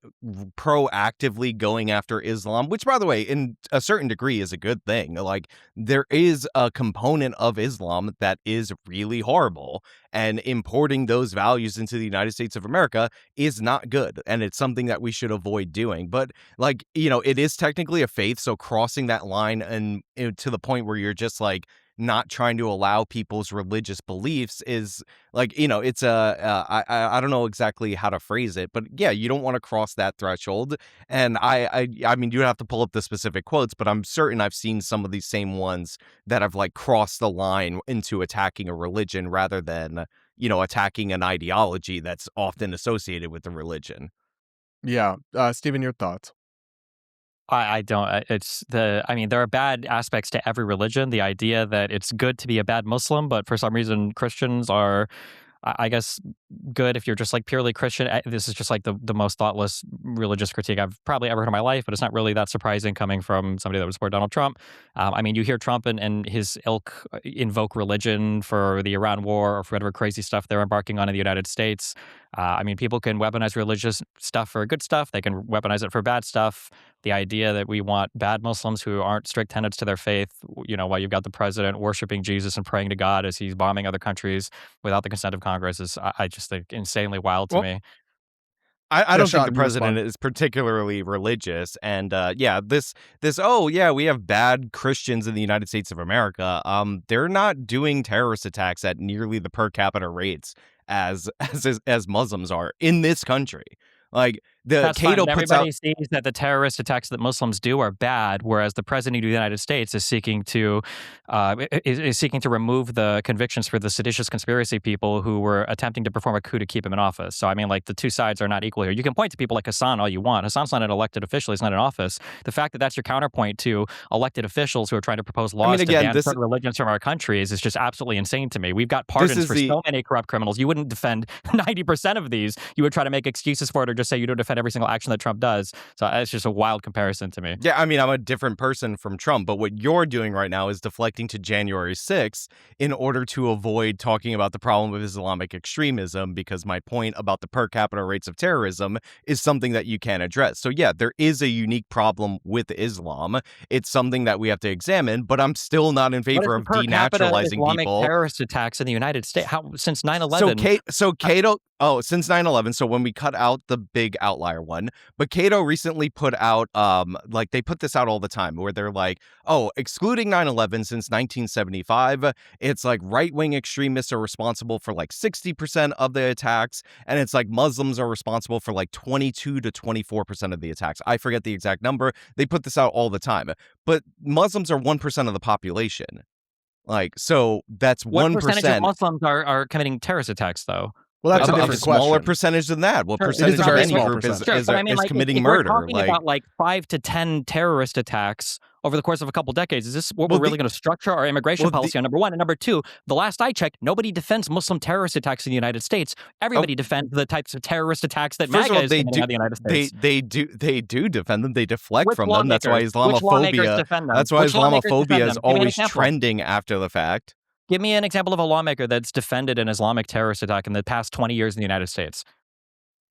proactively going after Islam, which by the way, in a certain degree is a good thing. Like there is a component of Islam that is really horrible, and importing those values into the United States of America is not good, and it's something that we should avoid doing. But like, you know, it is technically a faith, so crossing that line and to the point where you're just like not trying to allow people's religious beliefs is like, you know, it's I don't know exactly how to phrase it, but yeah, you don't want to cross that threshold. And I mean, you'd have to pull up the specific quotes, but I'm certain I've seen some of these same ones that have like crossed the line into attacking a religion rather than, you know, attacking an ideology that's often associated with the religion. Yeah. Steven, your thoughts? I don't. It's the. I mean, there are bad aspects to every religion. The idea that it's good to be a bad Muslim, but for some reason Christians are I guess good if you're just like purely Christian. This is just like the most thoughtless religious critique I've probably ever heard in my life, but it's not really that surprising coming from somebody that would support Donald Trump. I mean, you hear Trump and his ilk invoke religion for the Iran war or for whatever crazy stuff they're embarking on in the United States. I mean, people can weaponize religious stuff for good stuff. They can weaponize it for bad stuff. The idea that we want bad Muslims who aren't strict tenets to their faith, while you've got the president worshiping Jesus and praying to God as he's bombing other countries without the consent of Congress is, I just think, insanely wild to me. I don't think Sean, the you president respond. is particularly religious, and we have bad Christians in the United States of America. They're not doing terrorist attacks at nearly the per capita rates as Muslims are in this country. Like That's fine. Cato And puts out. everybody sees that the terrorist attacks that Muslims do are bad, whereas the president of the United States is seeking to remove the convictions for the seditious conspiracy people who were attempting to perform a coup to keep him in office. So I mean, like, the two sides are not equal here. You can point to people like Hassan all you want. Hassan's not an elected official; he's not in office. The fact that that's your counterpoint to elected officials who are trying to propose laws to ban certain religions from our countries is just absolutely insane to me. We've got pardons for so many corrupt criminals. You wouldn't defend 90% of these. You would try to make excuses for it, or just say you don't defend every single action that Trump does. So it's just a wild comparison to me. Yeah, I mean, I'm a different person from Trump, but what you're doing right now is deflecting to January 6th in order to avoid talking about the problem of Islamic extremism, because my point about the per capita rates of terrorism is something that you can't address. So yeah, there is a unique problem with Islam. It's something that we have to examine, but I'm still not in favor of denaturalizing Islamic people. Terrorist attacks in the United States since 9/11. So Cato, since 9/11, so when we cut out the big outlier one, but Cato recently put out, they put this out all the time, where they're like, excluding 9/11 since 1975, it's like right-wing extremists are responsible for like 60% of the attacks, and it's like Muslims are responsible for like 22 to 24% of the attacks. I forget the exact number. They put this out all the time, but Muslims are 1% of the population. Like, so that's 1%. What percentage of Muslims are committing terrorist attacks, though? Well, that's a different question. Smaller percentage than that. What percentage of any group is committing murder? We're talking about like 5 to 10 terrorist attacks over the course of a couple decades. Is this what we're really going to structure our immigration policy on? Number one. And number two, the last I checked, nobody defends Muslim terrorist attacks in the United States. Everybody defends the types of terrorist attacks that MAGA is committing on the United States. They do defend them. They deflect from them. That's why Islamophobia. That's why Islamophobia is always trending after the fact. Give me an example of a lawmaker that's defended an Islamic terrorist attack in the past 20 years in the United States.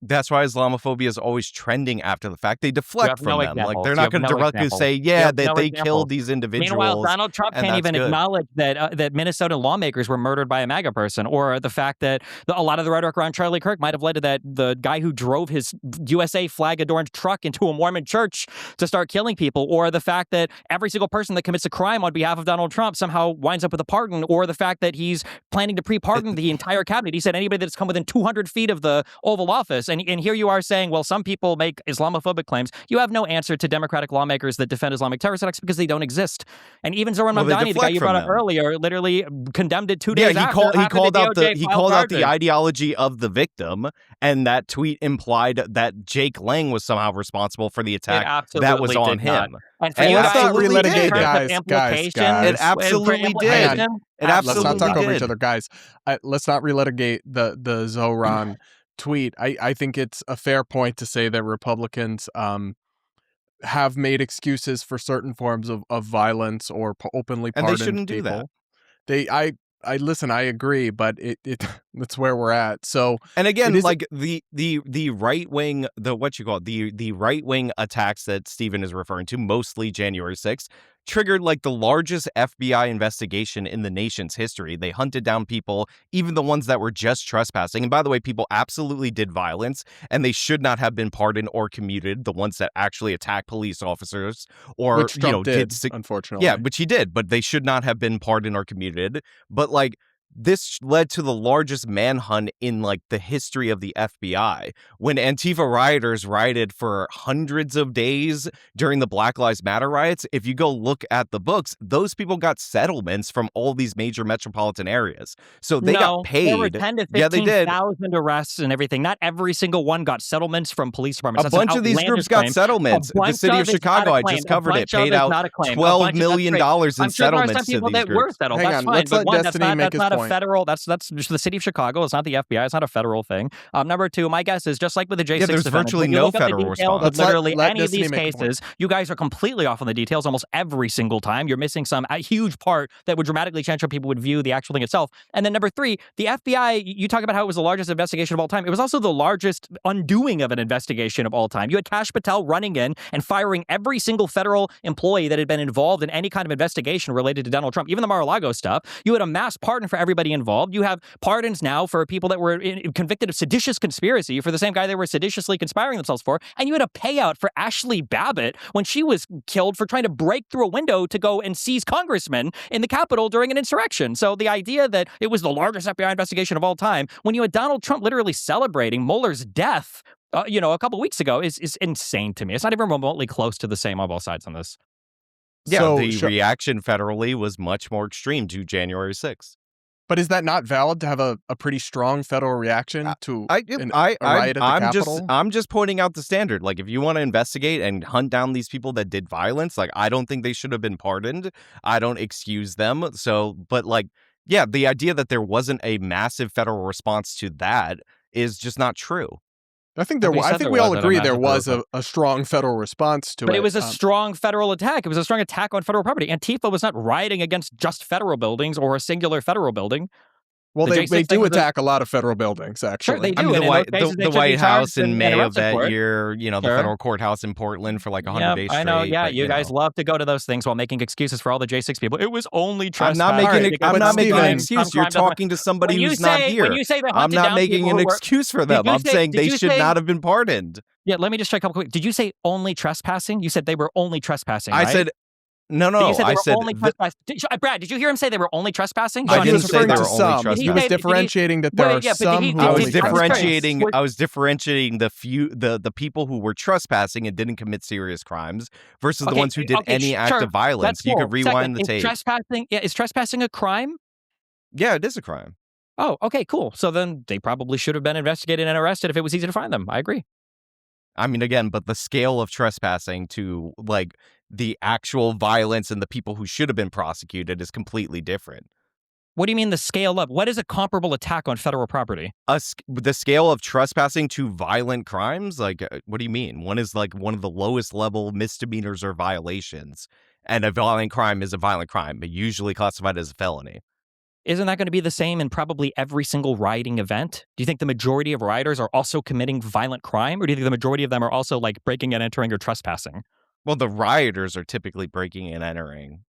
That's why Islamophobia is always trending after the fact. They deflect from them. Like, they're not going to directly say, they killed these individuals. Meanwhile, Donald Trump can't even acknowledge that Minnesota lawmakers were murdered by a MAGA person, or the fact that a lot of the rhetoric around Charlie Kirk might have led to that the guy who drove his USA flag-adorned truck into a Mormon church to start killing people, or the fact that every single person that commits a crime on behalf of Donald Trump somehow winds up with a pardon, or the fact that he's planning to pre-pardon the entire cabinet. He said anybody that's come within 200 feet of the Oval Office. And here you are saying, well, some people make Islamophobic claims. You have no answer to Democratic lawmakers that defend Islamic terrorist attacks because they don't exist. And even Zohran Mamdani, the guy you brought up earlier, literally condemned it 2 days after. He called out the ideology of the victim, and that tweet implied that Jake Lang was somehow responsible for the attack that was on him. And for you let's not guys, relitigate, guys. It absolutely did. Let's not talk over each other, guys. Let's not relitigate the Zohran tweet. I think it's a fair point to say that Republicans have made excuses for certain forms of violence or openly pardoned and they shouldn't people. do that. I listen, I agree, but it that's where we're at. So, and again, like the right wing, the right wing attacks that Steven is referring to, mostly January 6th, triggered like the largest FBI investigation in the nation's history. They hunted down people, even the ones that were just trespassing. And by the way, people absolutely did violence, and they should not have been pardoned or commuted. The ones that actually attacked police officers, or which Trump did, unfortunately. Yeah, which he did, but they should not have been pardoned or commuted. But like, this led to the largest manhunt in like the history of the FBI, when Antifa rioters rioted for hundreds of days during the Black Lives Matter riots. If you go look at the books, those people got settlements from all these major metropolitan areas. So they got paid. There were 10 to 15,000 arrests and everything. Not every single one got settlements from police departments. A bunch of these groups got settlements. The city of Chicago, I just covered it, paid out $12 million in settlements to these groups. Hang on, let's let Destiny make his point. federal. That's just the city of Chicago. It's not the FBI. It's not a federal thing. Number two, my guess is just like with the J6 there's defendants, virtually when you no look up the federal details response. of literally Let any of Destiny these make a point. cases, you guys are completely off on the details almost every single time. You're missing a huge part that would dramatically change how people would view the actual thing itself. And then number three, the FBI, you talk about how it was the largest investigation of all time. It was also the largest undoing of an investigation of all time. You had Kash Patel running in and firing every single federal employee that had been involved in any kind of investigation related to Donald Trump, even the Mar-a-Lago stuff. You had a mass pardon for everybody involved. You have pardons now for people that were convicted of seditious conspiracy for the same guy they were seditiously conspiring themselves for. And you had a payout for Ashley Babbitt when she was killed for trying to break through a window to go and seize congressmen in the Capitol during an insurrection. So the idea that it was the largest FBI investigation of all time, when you had Donald Trump literally celebrating Mueller's death, a couple weeks ago, is insane to me. It's not even remotely close to the same on both sides on this. Yeah, So, the reaction federally was much more extreme to January 6th. But is that not valid to have a pretty strong federal reaction to a riot at the Capitol? I'm just pointing out the standard. Like, if you want to investigate and hunt down these people that did violence, like, I don't think they should have been pardoned. I don't excuse them. So, but like, yeah, the idea that there wasn't a massive federal response to that is just not true. I think we all agree there was a strong federal response to it. But it was a strong federal attack. It was a strong attack on federal property. Antifa was not rioting against just federal buildings or a singular federal building. Well, they do attack a lot of federal buildings, actually. Sure, they do. I mean, the White House in and May of arrested that for it. year, the federal courthouse in Portland for like 100 days straight. I know, yeah. But, you guys love to go to those things while making excuses for all the J6 people. It was only I'm trespassing. not making an Steven, excuse. You're talking to somebody who's not here. When you say they I'm hunted not down making people an who were- excuse for them. I'm saying they should not have been pardoned. Yeah, let me just check a couple quick. Did you say only trespassing? You said they were only trespassing, I right? said no. You said they I were said only trespassing. Brad, did you hear him say they were only trespassing? I Sean, he didn't was say referring they to were only some. trespassing. He was differentiating that there are some who I only was trespass. I was differentiating the people who were trespassing and didn't commit serious crimes versus the ones who did any act of violence. You could rewind the tape. Is trespassing a crime? Yeah, it is a crime. Oh, okay, cool. So then they probably should have been investigated and arrested if it was easy to find them. I agree. I mean, again, but the scale of trespassing to like the actual violence and the people who should have been prosecuted is completely different. What do you mean the scale up? What is a comparable attack on federal property? The scale of trespassing to violent crimes? Like, what do you mean? One is like one of the lowest level misdemeanors or violations, and a violent crime is a violent crime, but usually classified as a felony. Isn't that going to be the same in probably every single rioting event? Do you think the majority of rioters are also committing violent crime, or do you think the majority of them are also like breaking and entering or trespassing? Well, the rioters are typically breaking and entering.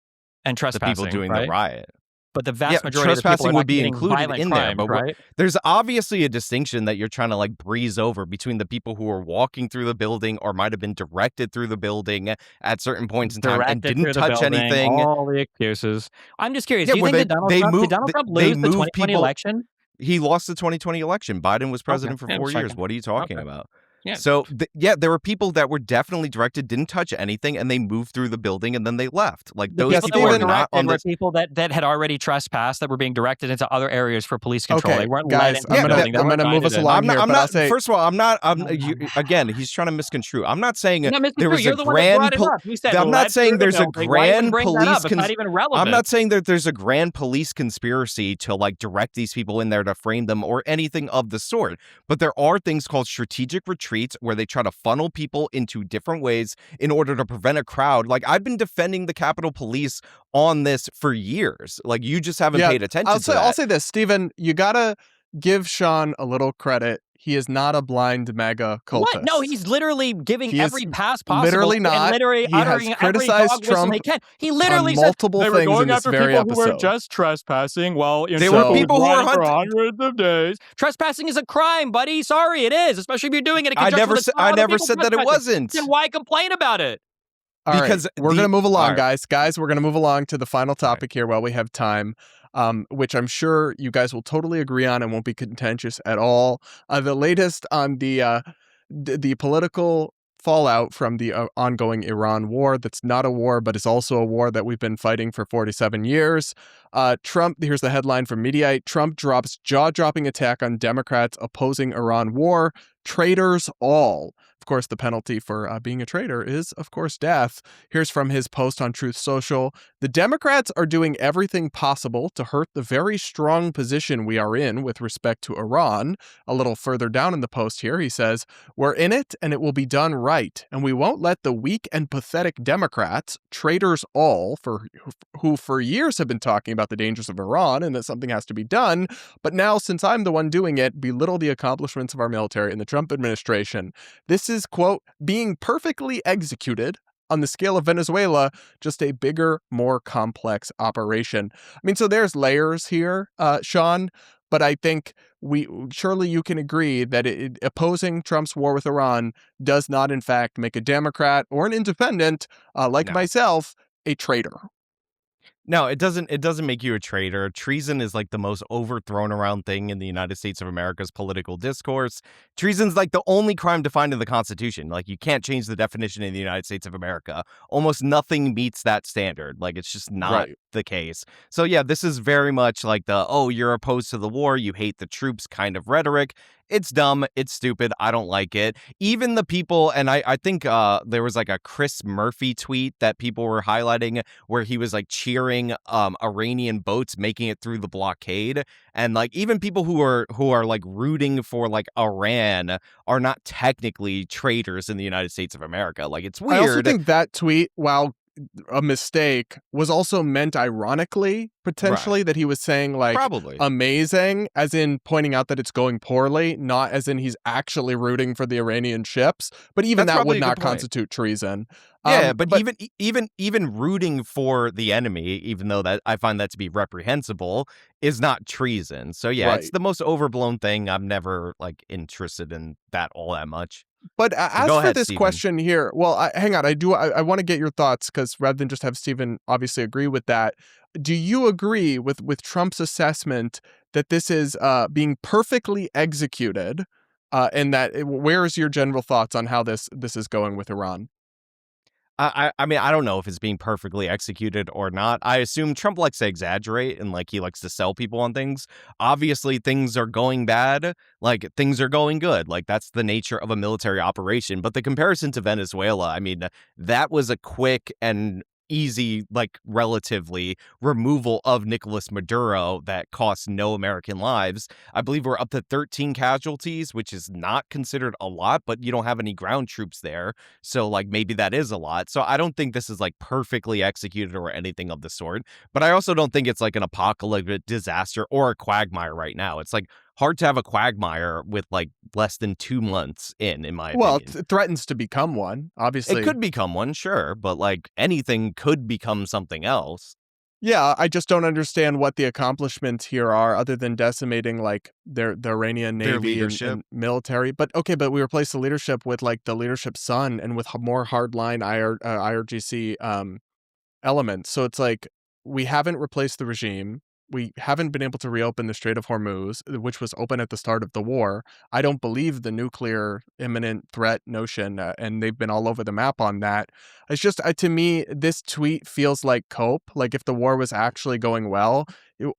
And trespassing, the people doing right? the riot. But the vast majority of the people trespassing are would not be committing included violent in crimes, there. But right? there's obviously a distinction that you're trying to like breeze over between the people who are walking through the building or might have been directed through the building at certain points in time and didn't touch anything. All the excuses. I'm just curious. Yeah, do you think that Donald Trump lose the 2020 election? He lost the 2020 election. Biden was president for 4 years. What are you talking about? Yeah. So, there were people that were definitely directed, didn't touch anything, and they moved through the building and then they left. Like, those people were not on the people that had already trespassed that were being directed into other areas for police control. Okay, they weren't guys, I'm going to move us along here. First of all, again, he's trying to misconstrue. I'm not saying there was You're a the one that brought grand. it up. You said I'm not saying there's a grand police. It's not even relevant. I'm not saying that there's a grand police conspiracy to like direct these people in there to frame them or anything of the sort. But there are things called strategic retreats where they try to funnel people into different ways in order to prevent a crowd. Like, I've been defending the Capitol Police on this for years. Like, you just haven't paid attention to that. I'll say this, Steven, you gotta give Sean a little credit. He is not a blind MAGA cultist. What? No, he's literally giving every pass possible. Literally not. And literally he has criticized Trump he can. He literally on multiple said, things in this very episode. Who were just trespassing while they were people who were for hundreds of days. Trespassing is a crime, buddy. Sorry, it is. Especially if you're doing it in conjunction with I never said that it wasn't. Then why complain about it? All right, we're going to move along, guys. Guys, we're going to move along to the final topic here while we have time. Which I'm sure you guys will totally agree on and won't be contentious at all. The latest on the political fallout from the ongoing Iran war. That's not a war, but it's also a war that we've been fighting for 47 years. Trump, here's the headline from Mediaite. Trump drops jaw-dropping attack on Democrats opposing Iran war. Traitors all. Of course, the penalty for being a traitor is, of course, death. Here's from his post on Truth Social. The Democrats are doing everything possible to hurt the very strong position we are in with respect to Iran. A little further down in the post here, he says, we're in it and it will be done right. And we won't let the weak and pathetic Democrats, traitors all, who for years have been talking about the dangers of Iran and that something has to be done, but now, since I'm the one doing it, belittle the accomplishments of our military and the Trump administration. This is, quote, being perfectly executed on the scale of Venezuela, just a bigger, more complex operation. I mean, so there's layers here, Sean, but I think surely you can agree that opposing Trump's war with Iran does not, in fact, make a Democrat or an independent like No. myself a traitor. No, it doesn't. It doesn't make you a traitor. Treason is like the most overthrown around thing in the United States of America's political discourse. Treason's like the only crime defined in the Constitution. Like, you can't change the definition in the United States of America. Almost nothing meets that standard. Like, it's just not the case. So yeah, this is very much like the, oh, you're opposed to the war, you hate the troops kind of rhetoric. It's dumb. It's stupid. I don't like it. Even the people, and I think there was like a Chris Murphy tweet that people were highlighting where he was like cheering Iranian boats making it through the blockade. And like even people who are like rooting for like Iran are not technically traitors in the United States of America. Like, it's weird. I also think that tweet, while a mistake, was also meant ironically, potentially, that he was saying like Probably. amazing, as in pointing out that it's going poorly, not as in he's actually rooting for the Iranian ships. But even That's that would probably a not good point. constitute treason. Yeah, but even rooting for the enemy, even though that I find that to be reprehensible, is not treason. So yeah, it's the most overblown thing. I'm never like interested in that all that much. But So as go for ahead, this Steven. question here, well, hang on. I want to get your thoughts, because rather than just have Steven obviously agree with that, do you agree with Trump's assessment that this is being perfectly executed? And where's your general thoughts on how this is going with Iran? I mean, I don't know if it's being perfectly executed or not. I assume Trump likes to exaggerate and like he likes to sell people on things. Obviously, things are going bad, like things are going good. Like, that's the nature of a military operation. But the comparison to Venezuela, I mean, that was a quick and easy, like relatively, removal of Nicolas Maduro that cost no American lives. I believe we're up to 13 casualties, which is not considered a lot, but you don't have any ground troops there. So like maybe that is a lot. So I don't think this is like perfectly executed or anything of the sort. But I also don't think it's like an apocalyptic disaster or a quagmire right now. It's like hard to have a quagmire with like less than 2 months in my opinion. Well, it threatens to become one, obviously. It could become one, sure, but like anything could become something else. Yeah, I just don't understand what the accomplishments here are, other than decimating like the Iranian Their Navy leadership. and military. But okay, but we replace the leadership with like the leadership's son and with more hardline IRGC elements. So it's like we haven't replaced the regime. We haven't been able to reopen the Strait of Hormuz, which was open at the start of the war. I don't believe the nuclear imminent threat notion, and they've been all over the map on that. It's just, to me, this tweet feels like cope, like if the war was actually going well.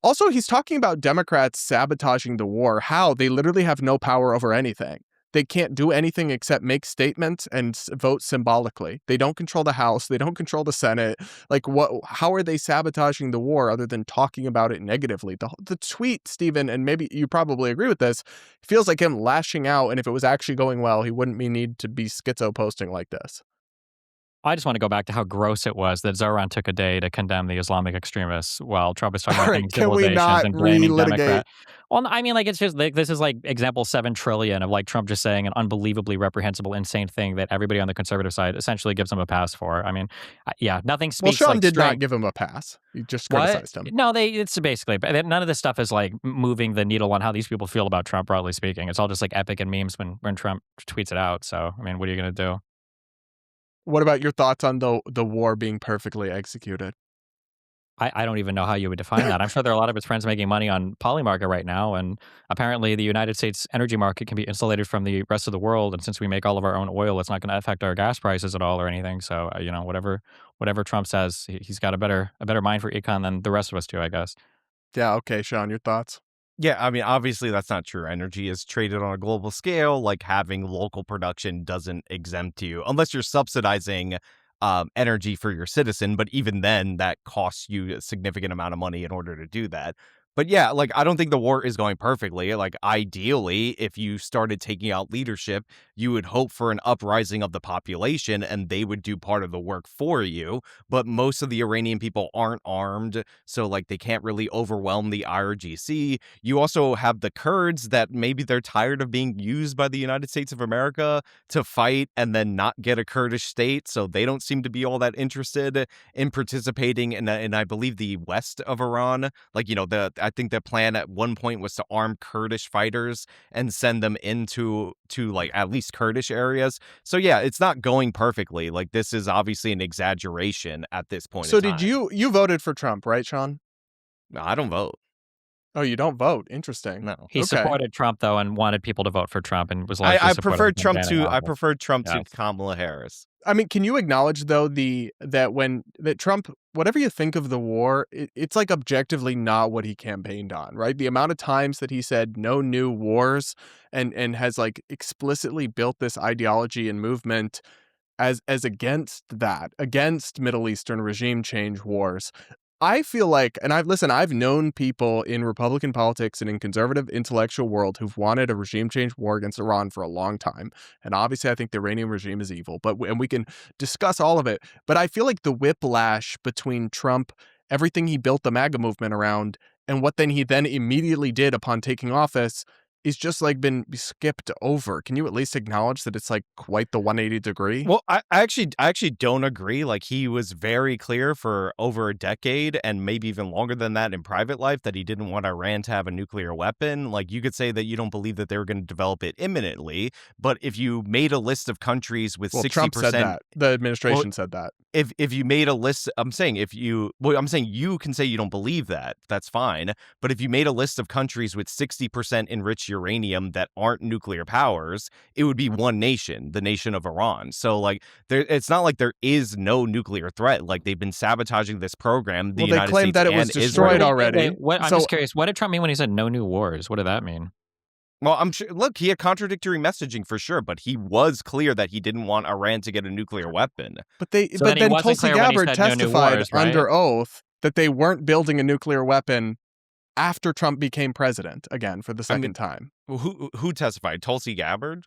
Also, he's talking about Democrats sabotaging the war. How? They literally have no power over anything. They can't do anything except make statements and vote symbolically. They don't control the House. They don't control the Senate. Like, what? How are they sabotaging the war other than talking about it negatively? The tweet, Steven, and maybe you probably agree with this, feels like him lashing out. And if it was actually going well, he wouldn't need to be schizo posting like this. I just want to go back to how gross it was that Zohran took a day to condemn the Islamic extremists while Trump is talking about ending Can we civilizations not and blaming relitigate? Democrat. Well, I mean, like, it's just like, this is like example 7 trillion of like Trump just saying an unbelievably reprehensible, insane thing that everybody on the conservative side essentially gives him a pass for. I mean, yeah, nothing Well, speaks Sean like did not strength. give him a pass. He just What? criticized him. No, it's basically, but none of this stuff is like moving the needle on how these people feel about Trump, broadly speaking. It's all just like epic and memes when Trump tweets it out. So, I mean, what are you going to do? What about your thoughts on the war being perfectly executed? I don't even know how you would define that. I'm sure there are a lot of his friends making money on Polymarket right now, and apparently the United States energy market can be insulated from the rest of the world. And since we make all of our own oil, it's not going to affect our gas prices at all or anything. So, whatever whatever Trump says, he's got a better mind for econ than the rest of us do, I guess. Yeah. Okay, Sean, your thoughts? Yeah, I mean, obviously that's not true. Energy is traded on a global scale. Like having local production doesn't exempt you unless you're subsidizing energy for your citizen. But even then, that costs you a significant amount of money in order to do that. But yeah, like I don't think the war is going perfectly. Like ideally, if you started taking out leadership, you would hope for an uprising of the population and they would do part of the work for you. But most of the Iranian people aren't armed, so like they can't really overwhelm the IRGC. You also have the Kurds that maybe they're tired of being used by the United States of America to fight and then not get a Kurdish state, so they don't seem to be all that interested in participating in I believe the west of Iran. Like, you know, I think the plan at one point was to arm Kurdish fighters and send them into like at least Kurdish areas. So yeah, it's not going perfectly. Like this is obviously an exaggeration at this point So in time. did you voted for Trump, right, Sean? No, I don't vote. Oh, you don't vote. Interesting. No. He Okay. supported Trump though and wanted people to vote for Trump and was largely I supportive preferred of Trump Mamdani to office. Yeah. Kamala Harris. I mean, can you acknowledge though that Trump, whatever you think of the war, it's like objectively not what he campaigned on, right? The amount of times that he said no new wars and has like explicitly built this ideology and movement as against Middle Eastern regime change wars. I feel like, and I've known people in Republican politics and in conservative intellectual world who've wanted a regime change war against Iran for a long time. And obviously I think the Iranian regime is evil, and we can discuss all of it. But I feel like the whiplash between Trump, everything he built the MAGA movement around, and what he then immediately did upon taking office is just like been skipped over. Can you at least acknowledge that it's like quite the 180 degree? Well, I actually don't agree. Like he was very clear for over a decade and maybe even longer than that in private life that he didn't want Iran to have a nuclear weapon. Like you could say that you don't believe that they were going to develop it imminently, but if you made a list of countries with 60%, Trump said that. The administration said that. If you made a list, I'm saying you can say you don't believe that. That's fine. But if you made a list of countries with 60% enriched uranium that aren't nuclear powers, it would be one nation, the nation of Iran. So like it's not like there is no nuclear threat. Like they've been sabotaging this program. They claimed that it was destroyed already. I'm just curious, what did Trump mean when he said no new wars? What did that mean? Well, I'm sure. Look, he had contradictory messaging for sure, but he was clear that he didn't want Iran to get a nuclear weapon. But then Tulsi Gabbard testified under oath that they weren't building a nuclear weapon after Trump became president again for the second time. Who testified? Tulsi Gabbard?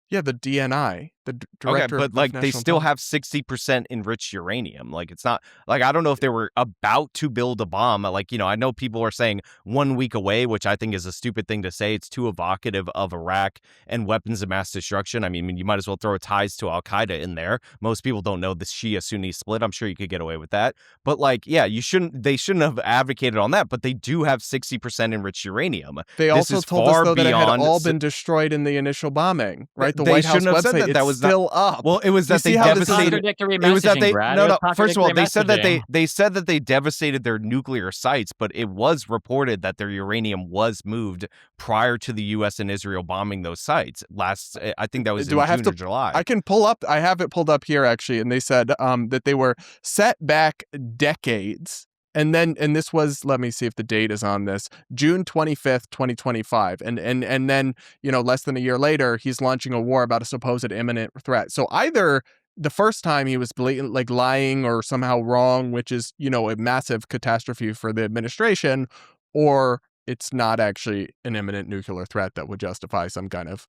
Yeah, the DNI, the director. Okay, but like they still have 60% enriched uranium. Like it's not like I don't know if they were about to build a bomb. Like, you know, I know people are saying 1 week away, which I think is a stupid thing to say. It's too evocative of Iraq and weapons of mass destruction. I mean, you might as well throw ties to Al Qaeda in there. Most people don't know the Shia Sunni split. I'm sure you could get away with that. But like, yeah, they shouldn't have advocated on that. But they do have 60% enriched uranium. They also told us though that it had all been destroyed in the initial bombing, right? The White House website, that was still up. Well, it was that they devastated. It was that they no. First of all, they said that they devastated their nuclear sites, but it was reported that their uranium was moved prior to the U.S. and Israel bombing those sites. I think that was in June or July. I can pull up. I have it pulled up here actually, and they said that they were set back decades. And this was, let me see if the date is on this, June 25th, 2025. And then, you know, less than a year later, he's launching a war about a supposed imminent threat. So either the first time he was blatant, like lying or somehow wrong, which is, you know, a massive catastrophe for the administration, or it's not actually an imminent nuclear threat that would justify some kind of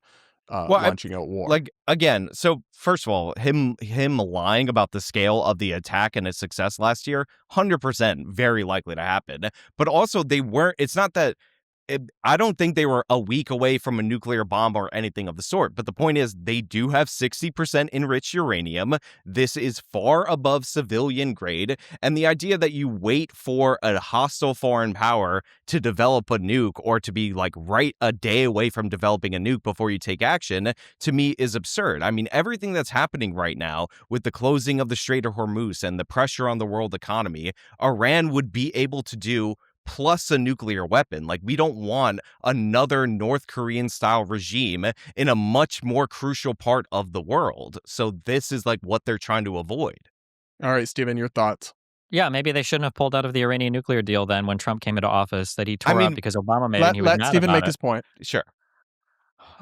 launching a war. Like, again, so first of all, him lying about the scale of the attack and its success last year, 100% very likely to happen. But also it's not that I don't think they were a week away from a nuclear bomb or anything of the sort. But the point is, they do have 60% enriched uranium. This is far above civilian grade. And the idea that you wait for a hostile foreign power to develop a nuke or to be like right a day away from developing a nuke before you take action, to me is absurd. I mean, everything that's happening right now with the closing of the Strait of Hormuz and the pressure on the world economy, Iran would be able to do plus a nuclear weapon. Like, we don't want another North Korean style regime in a much more crucial part of the world. So this is like what they're trying to avoid. All right, Steven, your thoughts. Yeah, maybe they shouldn't have pulled out of the Iranian nuclear deal then when Trump came into office that he tore up because Obama made it and he was Let mad Steven about make it. his point. Sure.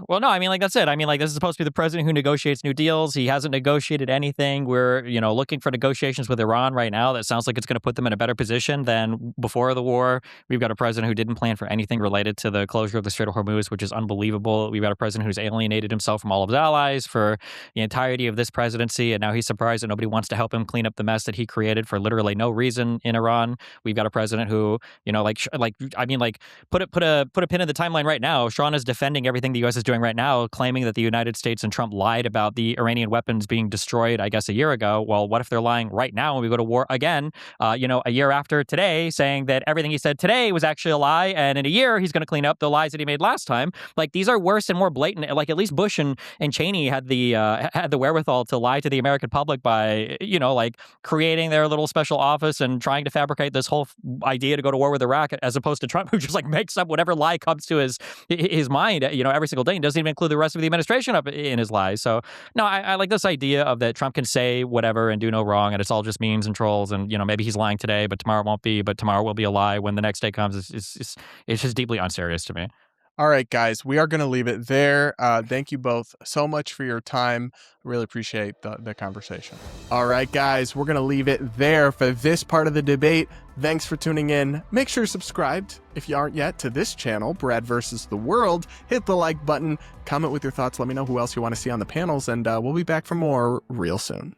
Well, no, I mean, like, that's it. I mean, like, this is supposed to be the president who negotiates new deals. He hasn't negotiated anything. We're, looking for negotiations with Iran right now. That sounds like it's going to put them in a better position than before the war. We've got a president who didn't plan for anything related to the closure of the Strait of Hormuz, which is unbelievable. We've got a president who's alienated himself from all of his allies for the entirety of this presidency. And now he's surprised that nobody wants to help him clean up the mess that he created for literally no reason in Iran. We've got a president who, put a pin in the timeline right now. Sean is defending everything the U.S. is doing right now, claiming that the United States and Trump lied about the Iranian weapons being destroyed, I guess, a year ago. Well, what if they're lying right now when we go to war again, a year after today, saying that everything he said today was actually a lie, and in a year he's going to clean up the lies that he made last time? Like, these are worse and more blatant. Like, at least Bush and Cheney had the wherewithal to lie to the American public by, creating their little special office and trying to fabricate this whole idea to go to war with Iraq, as opposed to Trump, who just makes up whatever lie comes to his mind, every single day, and doesn't even include the rest of the administration up in his lies. So no, I like this idea of that Trump can say whatever and do no wrong, and it's all just memes and trolls, and maybe he's lying today, but tomorrow it won't be, but tomorrow will be a lie when the next day comes. It's just deeply unserious to me. All right, guys, we are going to leave it there. Thank you both so much for your time. Really appreciate the conversation. All right, guys, we're going to leave it there for this part of the debate. Thanks for tuning in. Make sure you're subscribed if you aren't yet to this channel, Brad versus the World. Hit the like button, comment with your thoughts, let me know who else you want to see on the panels, and we'll be back for more real soon.